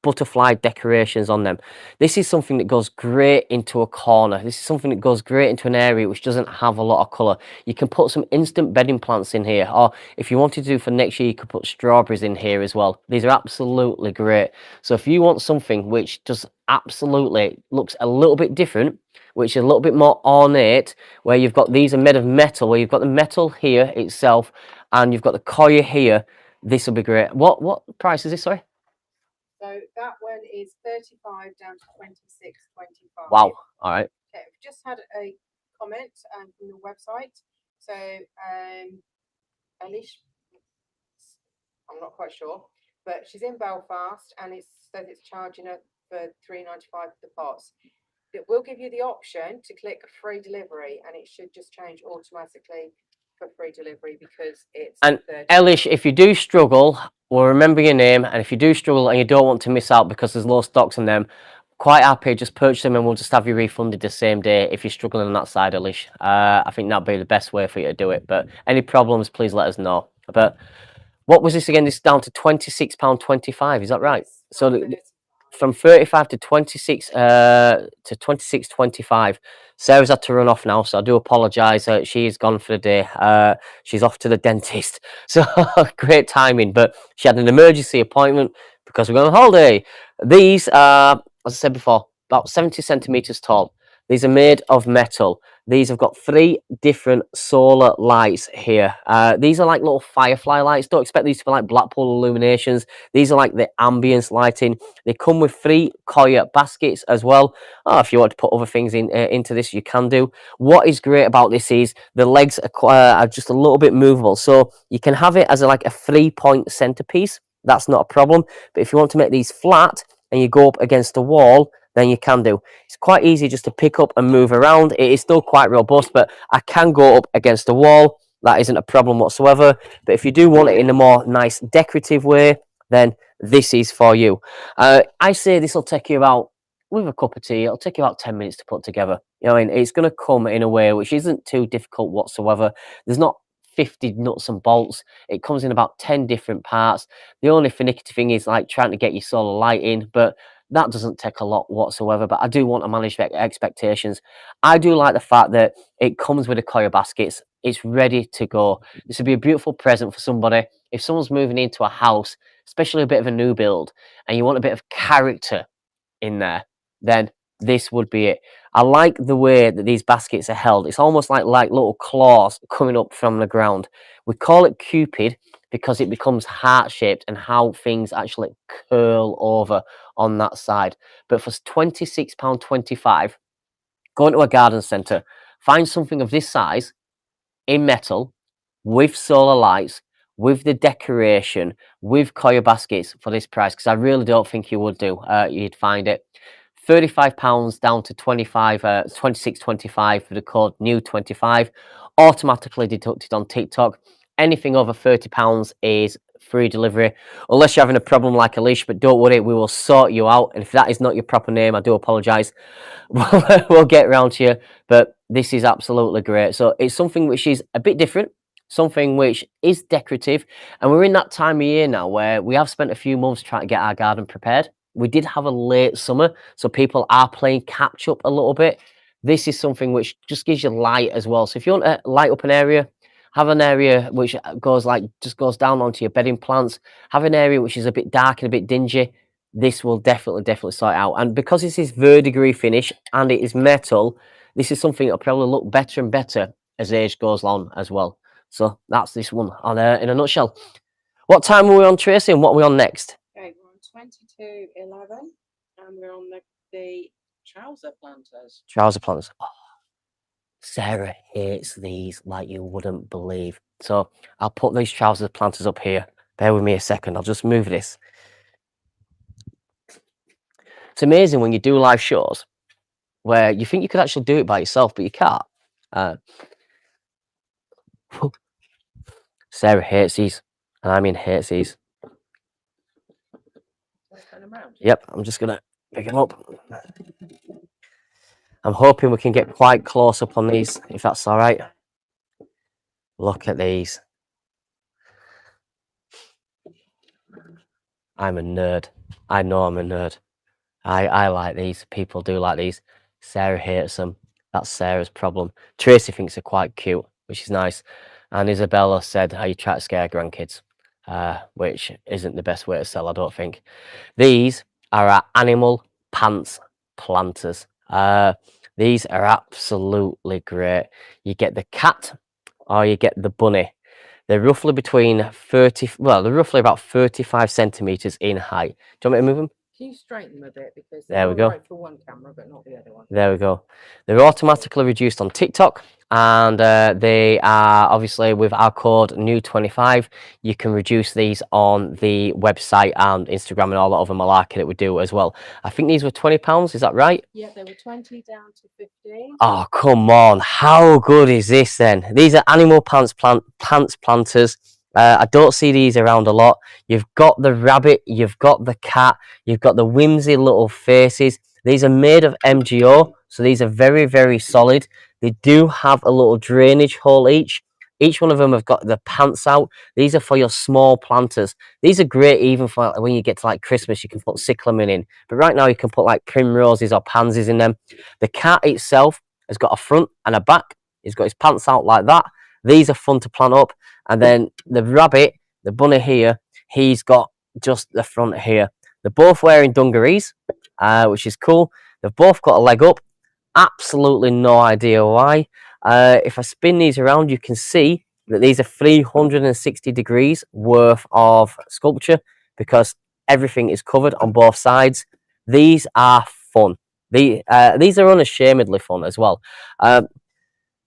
butterfly decorations on them. This is something that goes great into a corner. This is something that goes great into an area which doesn't have a lot of colour. You can put some instant bedding plants in here, or if you wanted to do for next year, you could put strawberries in here as well. These are absolutely great. So if you want something which just absolutely looks a little bit different, which is a little bit more ornate, where you've got, these are made of metal, where you've got the metal here itself and you've got the Koya here, this will be great. What price is this, sorry? So that one is 35 down to 26.25. Wow. All right. Okay, we've just had a comment from the website. So Elish, I'm not quite sure. but she's in Belfast and it says it's charging her for £3.95 for the pots. It will give you the option to click free delivery, and it should just change automatically for free delivery because it's And £30. Elish, if you do struggle, we'll remember your name. And if you do struggle and you don't want to miss out because there's low stocks on them, quite happy, just purchase them and we'll just have you refunded the same day if you're struggling on that side, Elish. I think that'd be the best way for you to do it. But any problems, please let us know. But what was this again? This is down to £26.25, is that right? So from 35 to 26 to 26.25. Sarah's had to run off now, so I do apologise. She's gone for the day. She's off to the dentist, so great timing. But she had an emergency appointment because we're going on holiday. These are, as I said before, about 70 centimeters tall. These are made of metal. These have got 3 different solar lights here. These are like little firefly lights. Don't expect these to be like Blackpool illuminations. These are like the ambience lighting. They come with 3 Koya baskets as well. Oh, if you want to put other things into this, you can do. What is great about this is the legs are just a little bit movable. So you can have it as like a 3-point centerpiece. That's not a problem. But if you want to make these flat and you go up against the wall, then you can do. It's quite easy just to pick up and move around. It is still quite robust, but I can go up against the wall. That isn't a problem whatsoever. But if you do want it in a more nice decorative way, then this is for you. I say this will take you about, with a cup of tea, it'll take you about 10 minutes to put together. You know, and it's going to come in a way which isn't too difficult whatsoever. There's not 50 nuts and bolts. It comes in about 10 different parts. The only finicky thing is like trying to get your solar light in, but that doesn't take a lot whatsoever. But I do want to manage expectations. I do like the fact that it comes with the Koya baskets. It's ready to go. This would be a beautiful present for somebody. If someone's moving into a house, especially a bit of a new build, and you want a bit of character in there, then this would be it. I like the way that these baskets are held. It's almost like little claws coming up from the ground. We call it Cupid because it becomes heart-shaped and how things actually curl over on that side. But for £26.25, go into a garden centre, find something of this size in metal with solar lights, with the decoration, with Koya baskets for this price, because I really don't think you would do. You'd find it. £35 down to 26.25 for the code NEW25, automatically deducted on TikTok. Anything over £30 is free delivery, unless you're having a problem like Alicia, but don't worry, we will sort you out. And if that is not your proper name, I do apologise. We'll get around to you, but this is absolutely great. So it's something which is a bit different, something which is decorative, and we're in that time of year now where we have spent a few months trying to get our garden prepared. We did have a late summer, so people are playing catch up a little bit. This is something which just gives you light as well. So if you want to light up an area, have an area which goes down onto your bedding plants, have an area which is a bit dark and a bit dingy. This will definitely sort it out. And because this is verdigris finish and it is metal, this is something that'll probably look better and better as age goes on as well. So that's this one in a nutshell. What time are we on, Tracy, and what are we on next? Okay, we're on 22.11 and we're on the trouser planters. Trouser planters. Oh, Sarah hates these like you wouldn't believe. So I'll put these trouser planters up here. Bear with me a second. I'll just move this. It's amazing when you do live shows where you think you could actually do it by yourself, but you can't. Sarah hates these, and I mean hates these. Yep, I'm just gonna pick them up. I'm hoping we can get quite close up on these, if that's all right. Look at these. I'm a nerd. I know I'm a nerd. I like these. People do like these. Sarah hates them. That's Sarah's problem. Tracy thinks they're quite cute, which is nice. And Isabella said, "Are you trying to scare grandkids?" Which isn't the best way to sell, I don't think. These are our animal pants planters. These are absolutely great. You get the cat or you get the bunny. They're roughly between they're roughly about 35 centimeters in height. Do you want me to move them? Can you straighten them a bit because There they're we go. alright for one camera but not the other one. There we go. They're automatically reduced on TikTok, and they are obviously with our code new25. You can reduce these on the website and Instagram and all that other malarkey that we do as well. I think these were £20. Is that right? Yeah, they were 20 down to 15. Oh, come on. How good is this then? These are animal pants planters. I don't see these around a lot. You've got the rabbit, you've got the cat, you've got the whimsy little faces. These are made of MGO, so these are very, very solid. They do have a little drainage hole each. Each one of them have got the pants out. These are for your small planters. These are great even for when you get to like Christmas, you can put cyclamen in. But right now you can put like primroses or pansies in them. The cat itself has got a front and a back. He's got his pants out like that. These are fun to plant up. And then the rabbit, the bunny here, he's got just the front here. They're both wearing dungarees, which is cool. They've both got a leg up. Absolutely no idea why. If I spin these around, you can see that these are 360 degrees worth of sculpture because everything is covered on both sides. These are fun. These are unashamedly fun as well.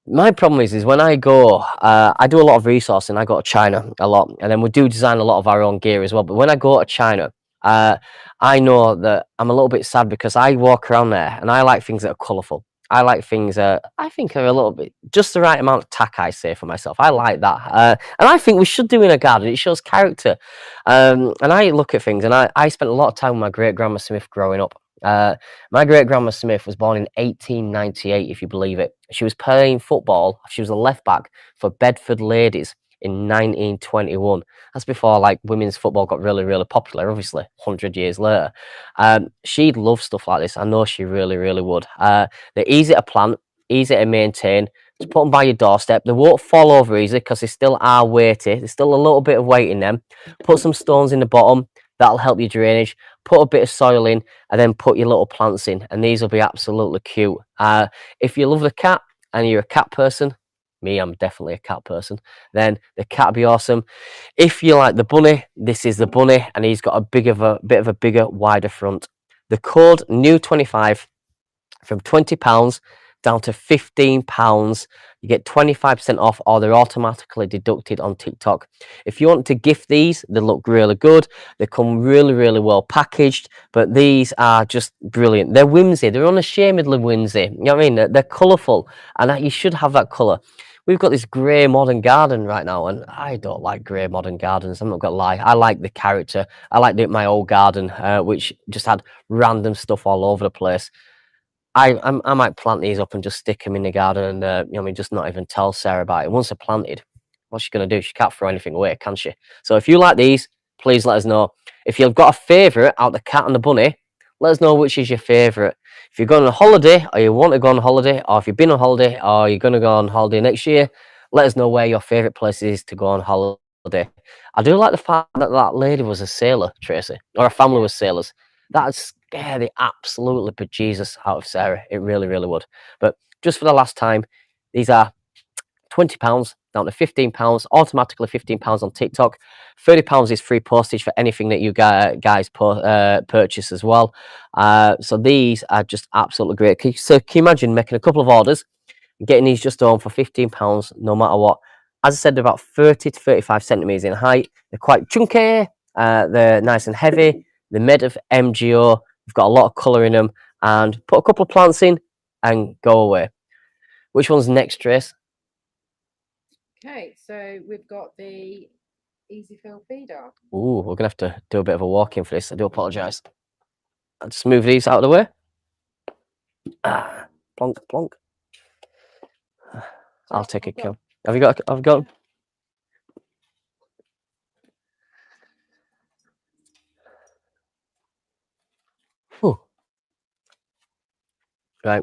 My problem is when I go, I do a lot of resourcing. I go to China a lot, and then we do design a lot of our own gear as well. But when I go to China, I know that I'm a little bit sad because I walk around there and I like things that are colourful. I like things that I think are a little bit just the right amount of tack, I say for myself. I like that. And I think we should do in a garden. It shows character. And I look at things, and I spent a lot of time with my great grandma Smith growing up. My great grandma Smith was born in 1898, if you believe it. She was playing football. She was a left back for Bedford Ladies in 1921. That's before like women's football got really, really popular, obviously 100 years later. She'd love stuff like this. I know she really, really would. They're easy to plant, easy to maintain. Just put them by your doorstep. They won't fall over easily because they still are weighty. There's still a little bit of weight in them. Put some stones in the bottom. That'll help your drainage. Put a bit of soil in and then put your little plants in, and these will be absolutely cute. If you love the cat and you're a cat person, me, I'm definitely a cat person, then the cat will be awesome. If you like the bunny, this is the bunny, and he's got a bit of a bigger, wider front. The code new25 from £20 down to £15. You get 25% off, or they're automatically deducted on TikTok. If you want to gift these, they look really good. They come really, really well packaged, but these are just brilliant. They're whimsy. They're unashamedly whimsy. You know what I mean? They're colourful, and you should have that colour. We've got this grey modern garden right now, and I don't like grey modern gardens. I'm not going to lie. I like the character. I like my old garden, which just had random stuff all over the place. I might plant these up and just stick them in the garden, and you know, I mean, just not even tell Sarah about it. Once they're planted, what's she gonna do? She can't throw anything away, can she? So if you like these, please let us know. If you've got a favourite out the cat and the bunny, let us know which is your favourite. If you're going on holiday, or you want to go on holiday, or if you've been on holiday, or you're gonna go on holiday next year, let us know where your favourite place is to go on holiday. I do like the fact that that lady was a sailor, Tracy, or a family was sailors. That's scare the absolutely bejesus out of Sarah. It really, really would. But just for the last time, these are £20 down to £15, automatically £15 on TikTok. £30 is free postage for anything that you guys purchase as well. So these are just absolutely great. So can you imagine making a couple of orders and getting these just home for £15 no matter what? As I said, they're about 30 to 35 centimetres in height. They're quite chunky. They're nice and heavy. They're made of MGO. They've got a lot of colour in them. And put a couple of plants in and go away. Which one's next, Trace? Okay, so we've got the Easy Fill feeder. Ooh, we're going to have to do a bit of a walk-in for this. I do apologise. I'll just move these out of the way. Plonk, plonk. I'll take a kill. Have you got? I've got. Ooh. Right.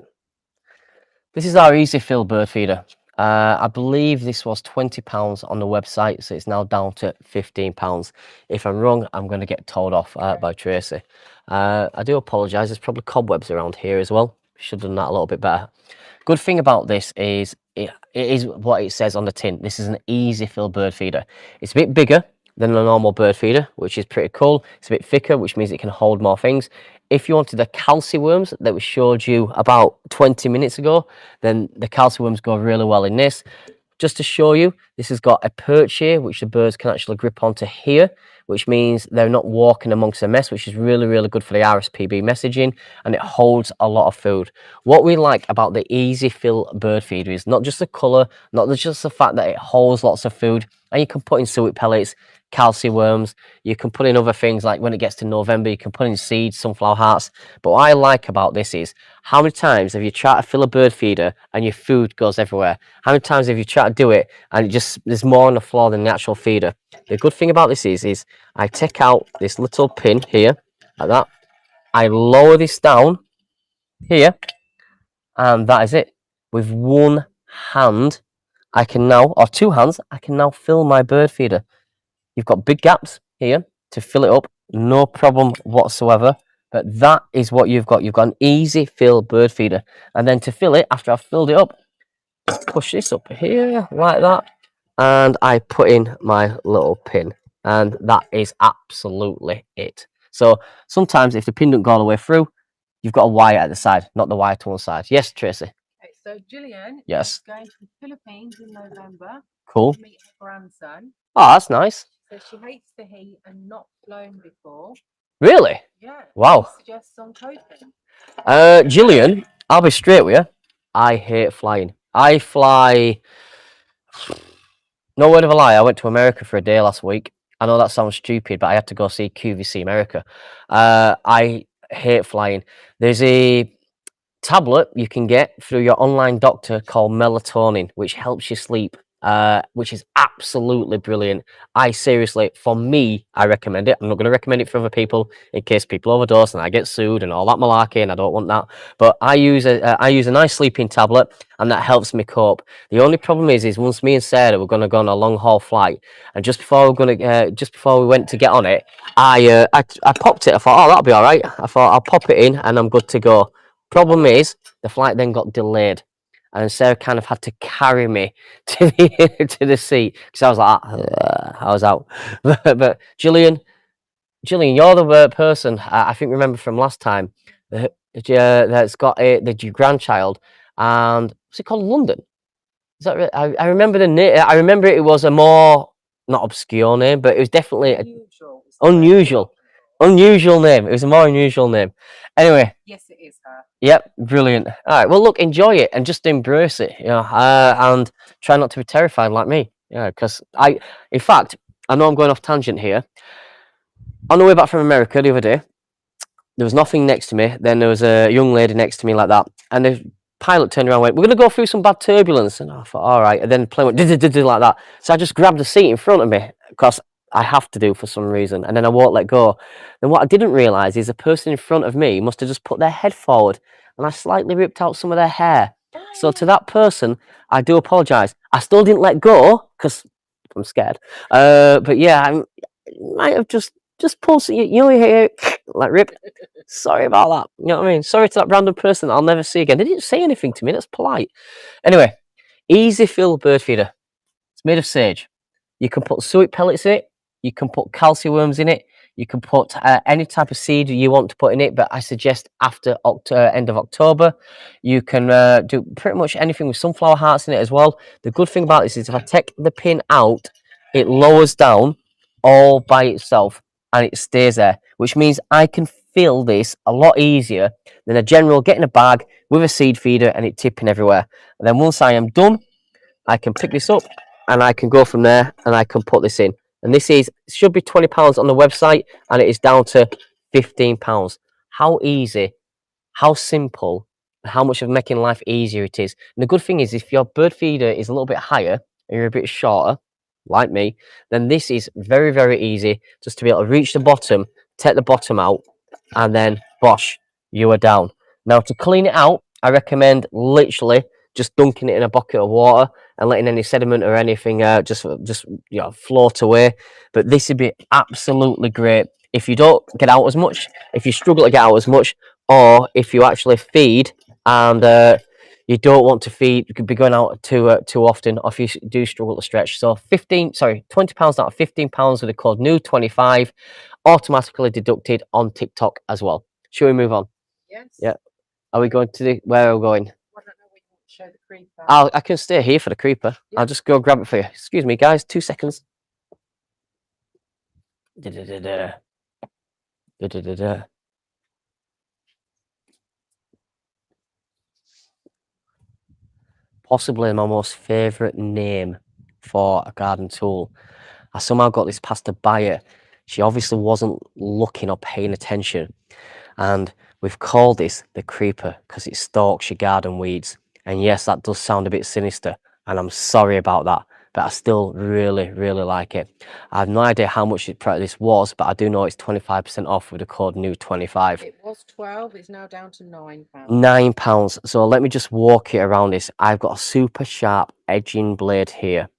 This is our Easy Fill bird feeder. I believe this was £20 on the website, so it's now down to £15. If I'm wrong, I'm going to get told off by Tracy. I do apologise. There's probably cobwebs around here as well. Should have done that a little bit better. Good thing about this is it is what it says on the tin. This is an Easy Fill bird feeder. It's a bit bigger, than a normal bird feeder, which is pretty cool. It's a bit thicker, which means it can hold more things. If you wanted the calciworms that we showed you about 20 minutes ago, then the calciworms go really well in this. Just to show you, this has got a perch here, which the birds can actually grip onto here, which means they're not walking amongst a mess, which is really, really good for the RSPB messaging, and it holds a lot of food. What we like about the Easy Fill bird feeder is not just the colour, not just the fact that it holds lots of food, and you can put in suet pellets, calciworms, you can put in other things like when it gets to November, you can put in seeds, sunflower hearts. But what I like about this is how many times have you tried to fill a bird feeder and your food goes everywhere? How many times have you tried to do it and it just there's more on the floor than the actual feeder? The good thing about this is I take out this little pin here like that, I lower this down here, and that is it. With one hand I can now, or two hands, I can now fill my bird feeder. You've got big gaps here to fill it up, no problem whatsoever. But that is what you've got. You've got an Easy Fill bird feeder. And then to fill it, after I've filled it up, push this up here like that. And I put in my little pin. And that is absolutely it. So sometimes if the pin doesn't go all the way through, you've got a wire at the side, not the wire to one side. Yes, Tracy? Okay, so Gillian Yes. is going to the Philippines in November Cool. to meet her grandson. Oh, that's nice. So she hates the heat and not flown before. Really? Yeah. Wow. She suggests on coping. Gillian, I'll be straight with you. I hate flying. I fly. No word of a lie. I went to America for a day last week. I know that sounds stupid, but I had to go see QVC America. I hate flying. There's a tablet you can get through your online doctor called melatonin, which helps you sleep. Which is absolutely brilliant. I seriously, for me, I recommend it. I'm not going to recommend it for other people in case people overdose and I get sued and all that malarkey, and I don't want that. But I use a nice sleeping tablet, and that helps me cope. The only problem is once me and Sarah were going to go on a long haul flight, and just before we went to get on it, I popped it. I thought, oh, that'll be all right. I thought I'll pop it in and I'm good to go. Problem is, the flight then got delayed. And Sarah kind of had to carry me to the seat because I was like, I was out. But Gillian, you're the person I think remember from last time that's got the grandchild, and what's it called? London. Is that right? I remember the name. I remember it was a more not obscure name, but it was definitely unusual name. It was a more unusual name. Anyway. Yes, it is her. Yep, brilliant. All right, well, look, enjoy it and just embrace it, and try not to be terrified like me. Yeah, because in fact, I know I'm going off tangent here. On the way back from America the other day, there was nothing next to me. Then there was a young lady next to me like that, and the pilot turned around and went, "We're going to go through some bad turbulence." And I thought, all right. And then the plane went like that. So I just grabbed the seat in front of me because I have to do for some reason, and then I won't let go. Then what I didn't realise is the person in front of me must have just put their head forward, and I slightly ripped out some of their hair. So to that person, I do apologise. I still didn't let go because I'm scared. But yeah, I might have just pulled some, your hair, like rip. Sorry about that. You know what I mean? Sorry to that random person that I'll never see again. They didn't say anything to me. That's polite. Anyway, Easy Fill bird feeder. It's made of sage. You can put suet pellets in it. You can put calciworms in it. You can put any type of seed you want to put in it, but I suggest after end of October. You can do pretty much anything with sunflower hearts in it as well. The good thing about this is if I take the pin out, it lowers down all by itself and it stays there, which means I can fill this a lot easier than a general getting a bag with a seed feeder and it tipping everywhere. And then once I am done, I can pick this up and I can go from there and I can put this in. And this should be £20 on the website, and it is down to £15. How easy, how simple, how much of making life easier it is. And the good thing is, if your bird feeder is a little bit higher and you're a bit shorter, like me, then this is very, very easy just to be able to reach the bottom, take the bottom out, and then bosh, you are down. Now to clean it out, I recommend literally just dunking it in a bucket of water and letting any sediment or anything just float away. But this would be absolutely great if you don't get out as much, if you struggle to get out as much, or if you actually feed and you don't want to feed, you could be going out too often, or if you do struggle to stretch. So £20 out of £15 with the code NEW25, automatically deducted on TikTok as well. Shall we move on? Yes. Yeah. Are we going to where are we going? I don't know where you want to show the creeper. I can stay here for the creeper. Yeah. I'll just go grab it for you. Excuse me, guys, 2 seconds. Da-da-da-da. Da-da-da-da. Possibly my most favourite name for a garden tool. I somehow got this past a buyer. She obviously wasn't looking or paying attention. And we've called this the creeper because it stalks your garden weeds. And yes, that does sound a bit sinister. And I'm sorry about that. But I still really, really like it. I have no idea how much this was, but I do know it's 25% off with the code NEW25. It was 12, it's now down to £9. £9. So let me just walk it around this. I've got a super sharp edging blade here.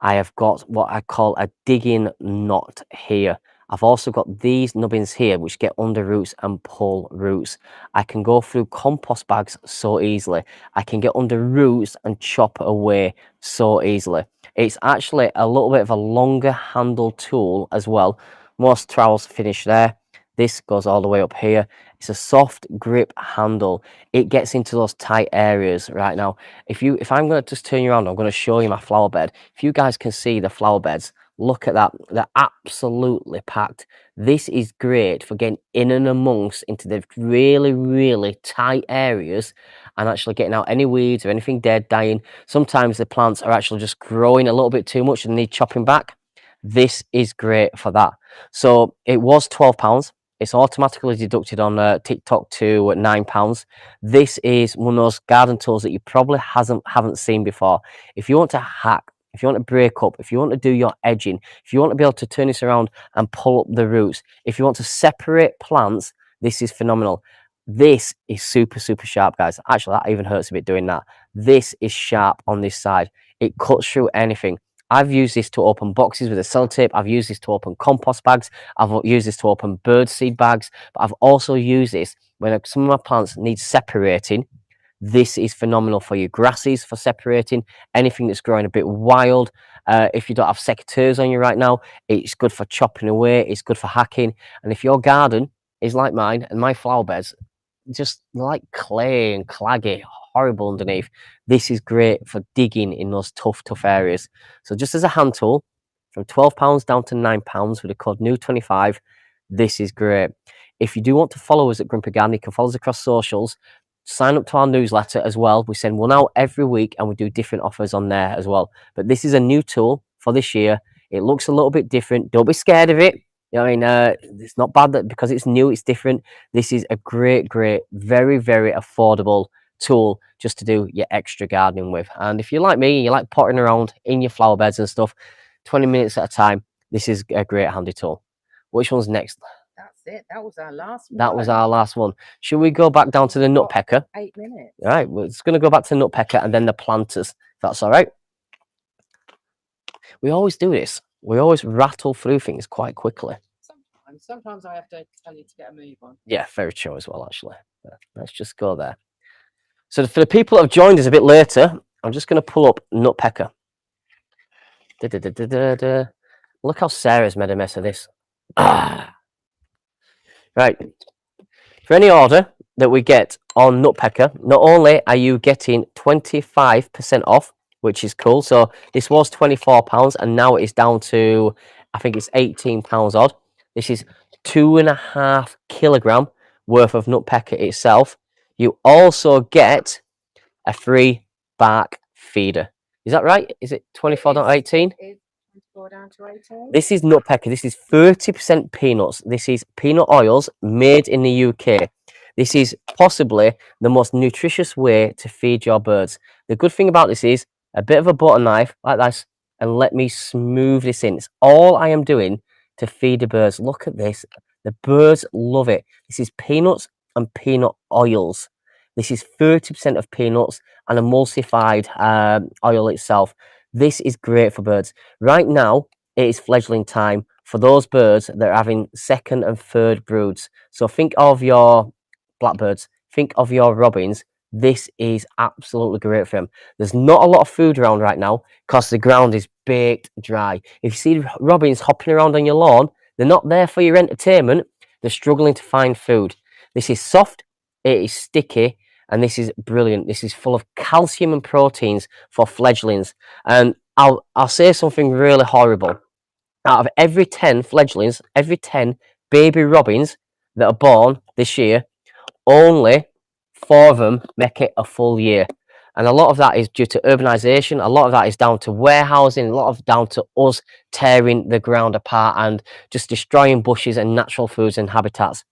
I have got what I call a digging knot here. I've also got these nubbins here which get under roots and pull roots. I can go through compost bags so easily. I can get under roots and chop away so easily. It's actually a little bit of a longer handle tool as well. Most trowels finish there. This goes all the way up here. It's a soft grip handle. It gets into those tight areas right now. If I'm going to just turn you around, I'm going to show you my flower bed. If you guys can see the flower beds, look at that. They're absolutely packed. This is great for getting in and amongst into the really, really tight areas and actually getting out any weeds or anything dead, dying. Sometimes the plants are actually just growing a little bit too much and need chopping back. This is great for that. So it was £12. It's automatically deducted on TikTok to £9. This is one of those garden tools that you probably haven't seen before. If you want to hack, if you want to break up, if you want to do your edging, if you want to be able to turn this around and pull up the roots, if you want to separate plants, this is phenomenal. This is super, super sharp, guys. Actually, that even hurts a bit doing that. This is sharp on this side. It cuts through anything. I've used this to open boxes with a sellotape. I've used this to open compost bags. I've used this to open bird seed bags. But I've also used this when some of my plants need separating. This is phenomenal for your grasses, for separating anything that's growing a bit wild. If you don't have secateurs on you right now, it's good for chopping away. It's good for hacking. And if your garden is like mine and my flower beds, just like clay and claggy, horrible underneath, this is great for digging in those tough areas. So just as a hand tool, from £12 down to £9 with the code NEW25, this is great. If you do want to follow us at Grumpy Garden, you can follow us across socials. Sign up to our newsletter as well. We send one out every week and we do different offers on there as well. But this is a new tool for this year. It looks a little bit different. Don't be scared of it. You know, I mean, it's not bad that because it's new, it's different. This is a great, very, very affordable tool just to do your extra gardening with. And if you're like me, you like potting around in your flower beds and stuff, 20 minutes at a time, this is a great handy tool. Which one's next? That's it. That was our last one. That was our last one. Should we go back down to the nutpecker? 8 minutes. All right, we're just going to go back to the nutpecker and then the planters, if that's all right. We always do this. We always rattle through things quite quickly. Sometimes I have to tell you to get a move on. Yeah, very true as well, actually. But let's just go there. So for the people that have joined us a bit later, I'm just going to pull up nutpecker. Look how Sarah's made a mess of this. Right. For any order that we get on nutpecker, not only are you getting 25% off, which is cool. So this was £24 and now it is down to, I think it's £18 odd. This is 2.5 kilogram worth of nutpecker itself. You also get a free bark feeder. Is that right? Is it 24 down to 18? It's 24 down to 18. This is nutpecker. This is 30% peanuts. This is peanut oils made in the UK. This is possibly the most nutritious way to feed your birds. The good thing about this is a bit of a butter knife like this, and let me smooth this in. It's all I am doing to feed the birds. Look at this. The birds love it. This is peanuts and peanut oils. This is 30% of peanuts and emulsified oil itself. This is great for birds. Right now, it is fledgling time for those birds that are having second and third broods. So think of your blackbirds, think of your robins, this is absolutely great for them. There's not a lot of food around right now because the ground is baked dry. If you see robins hopping around on your lawn, they're not there for your entertainment. They're struggling to find food. This is soft, it is sticky, and this is brilliant. This is full of calcium and proteins for fledglings. And I'll say something really horrible. Out of every 10 fledglings, every 10 baby robins that are born this year, only 4 of them make it a full year. And a lot of that is due to urbanisation. A lot of that is down to warehousing. A lot of down to us tearing the ground apart and just destroying bushes and natural foods and habitats.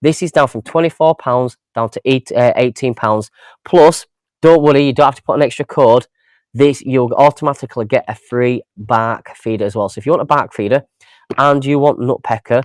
This is down from £24 down to £18. Plus, don't worry, you don't have to put an extra code. This, you'll automatically get a free bark feeder as well. So if you want a bark feeder and you want Nutpecker,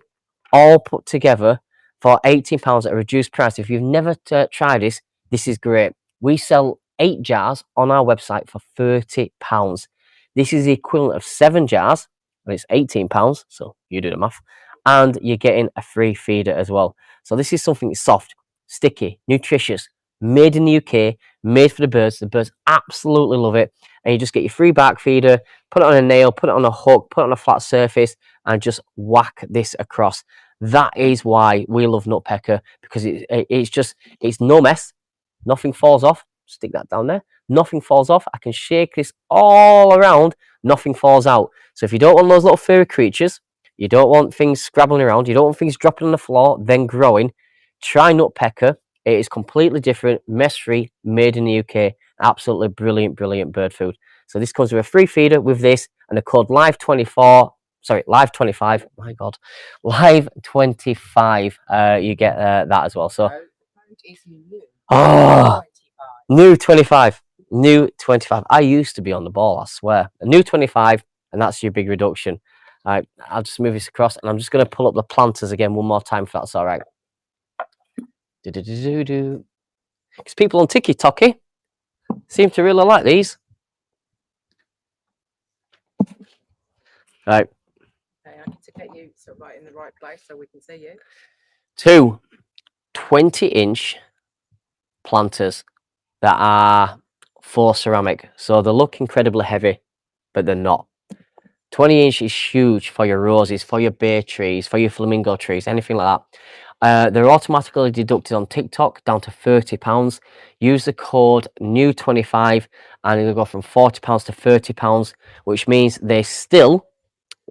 all put together for £18 at a reduced price. If you've never tried this, this is great. We sell 8 jars on our website for £30. This is the equivalent of 7 jars, and it's £18. So you do the math, and you're getting a free feeder as well. So this is something soft, sticky, nutritious, made in the UK, made for the birds. The birds absolutely love it. And you just get your free bark feeder, put it on a nail, put it on a hook, put it on a flat surface, and just whack this across. That is why we love Nutpecker, because it's no mess. Nothing falls off. Stick that down there. Nothing falls off. I can shake this all around. Nothing falls out. So if you don't want those little furry creatures, you don't want things scrabbling around, you don't want things dropping on the floor, then growing, try Nutpecker. It is completely different, mess-free, made in the UK. Absolutely brilliant, brilliant bird food. So this comes with a free feeder with this and the code LIVE24. Sorry, Live25. My God, Live25. You get that as well. So, new 25. New 25. I used to be on the ball, I swear. A new 25, and that's your big reduction. All right, I'll just move this across, and I'm just going to pull up the planters again one more time, if that's all right. Because people on TikTok seem to really like these. Right. Okay, I need to get you sort of right in the right place so we can see you. 2 20-inch planters that are for ceramic. So they look incredibly heavy, but they're not. 20-inch is huge for your roses, for your bay trees, for your flamingo trees, anything like that. They're automatically deducted on TikTok down to £30. Use the code NEW25 and it'll go from £40 to £30, which means they still,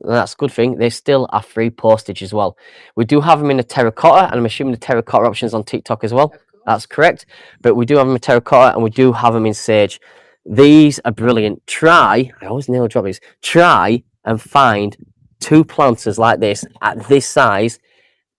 that's a good thing, they still are free postage as well. We do have them in a terracotta, and I'm assuming the terracotta option is on TikTok as well. That's correct. But we do have them in terracotta and we do have them in sage. These are brilliant. I always nail drop these. Try and find 2 planters like this at this size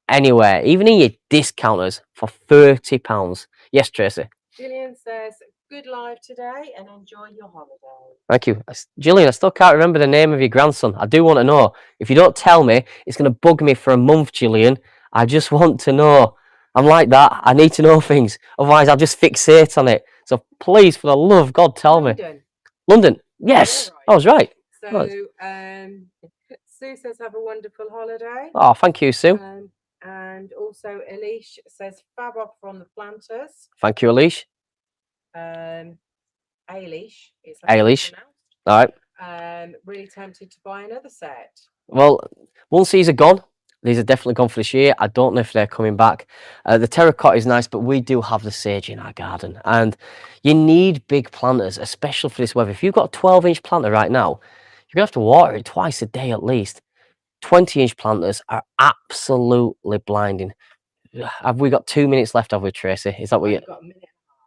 anywhere, even in your discounters, for £30. Yes, Tracy. Gillian says, good live today and enjoy your holiday. Thank you. Gillian, I still can't remember the name of your grandson. I do want to know. If you don't tell me, it's going to bug me for a month, Gillian. I just want to know. I'm like that. I need to know things. Otherwise, I'll just fixate on it. So please, for the love of God, tell me. London. Yes, right. I was right. So, Sue says, have a wonderful holiday. Oh, thank you, Sue. And also, Elish says, fab off from the planters. Thank you, Elish. Ailish is Ailish. All right. Really tempted to buy another set. Well, once these are gone, these are definitely gone for this year. I don't know if they're coming back. The terracotta is nice, but we do have the sage in our garden. And you need big planters, especially for this weather. If you've got a 12-inch planter right now, you're going to have to water it twice a day at least. 20-inch planters are absolutely blinding. Have we got 2 minutes left, have we, Tracy? Is that what you...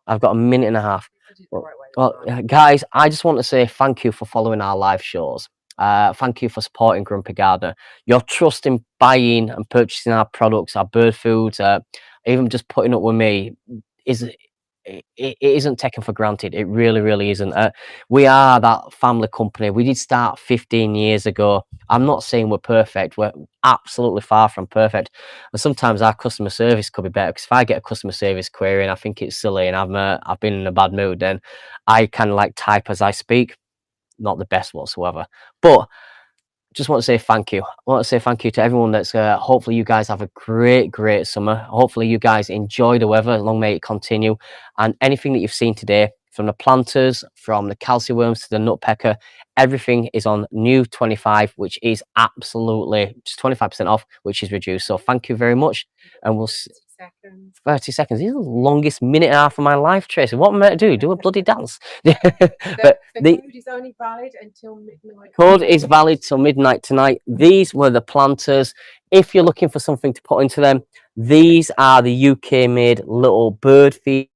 I've got a minute and a half. Well, guys, I just want to say thank you for following our live shows. Thank you for supporting Grumpy Gardener. Your trust in buying and purchasing our products, our bird foods, even just putting up with me, it isn't taken for granted. It really, really isn't. We are that family company. We did start 15 years ago. I'm not saying we're perfect. We're absolutely far from perfect. And sometimes our customer service could be better, because if I get a customer service query and I think it's silly and I've been in a bad mood, then I kind of like type as I speak. Not the best whatsoever. But just want to say thank you. I want to say thank you to everyone that's hopefully you guys have a great summer. Hopefully you guys enjoy the weather. Long may it continue. And anything that you've seen today, from the planters, from the calciworms to the nutpecker, everything is on new 25, which is absolutely just 25% off, which is reduced. So thank you very much. And we'll 30 seconds. 30 seconds. This is the longest minute and a half of my life, Tracy. What am I meant to do? Do a bloody dance. The, But the the code is only valid until midnight. code is valid till midnight tonight. These were the planters. If you're looking for something to put into them, these are the UK made little bird feed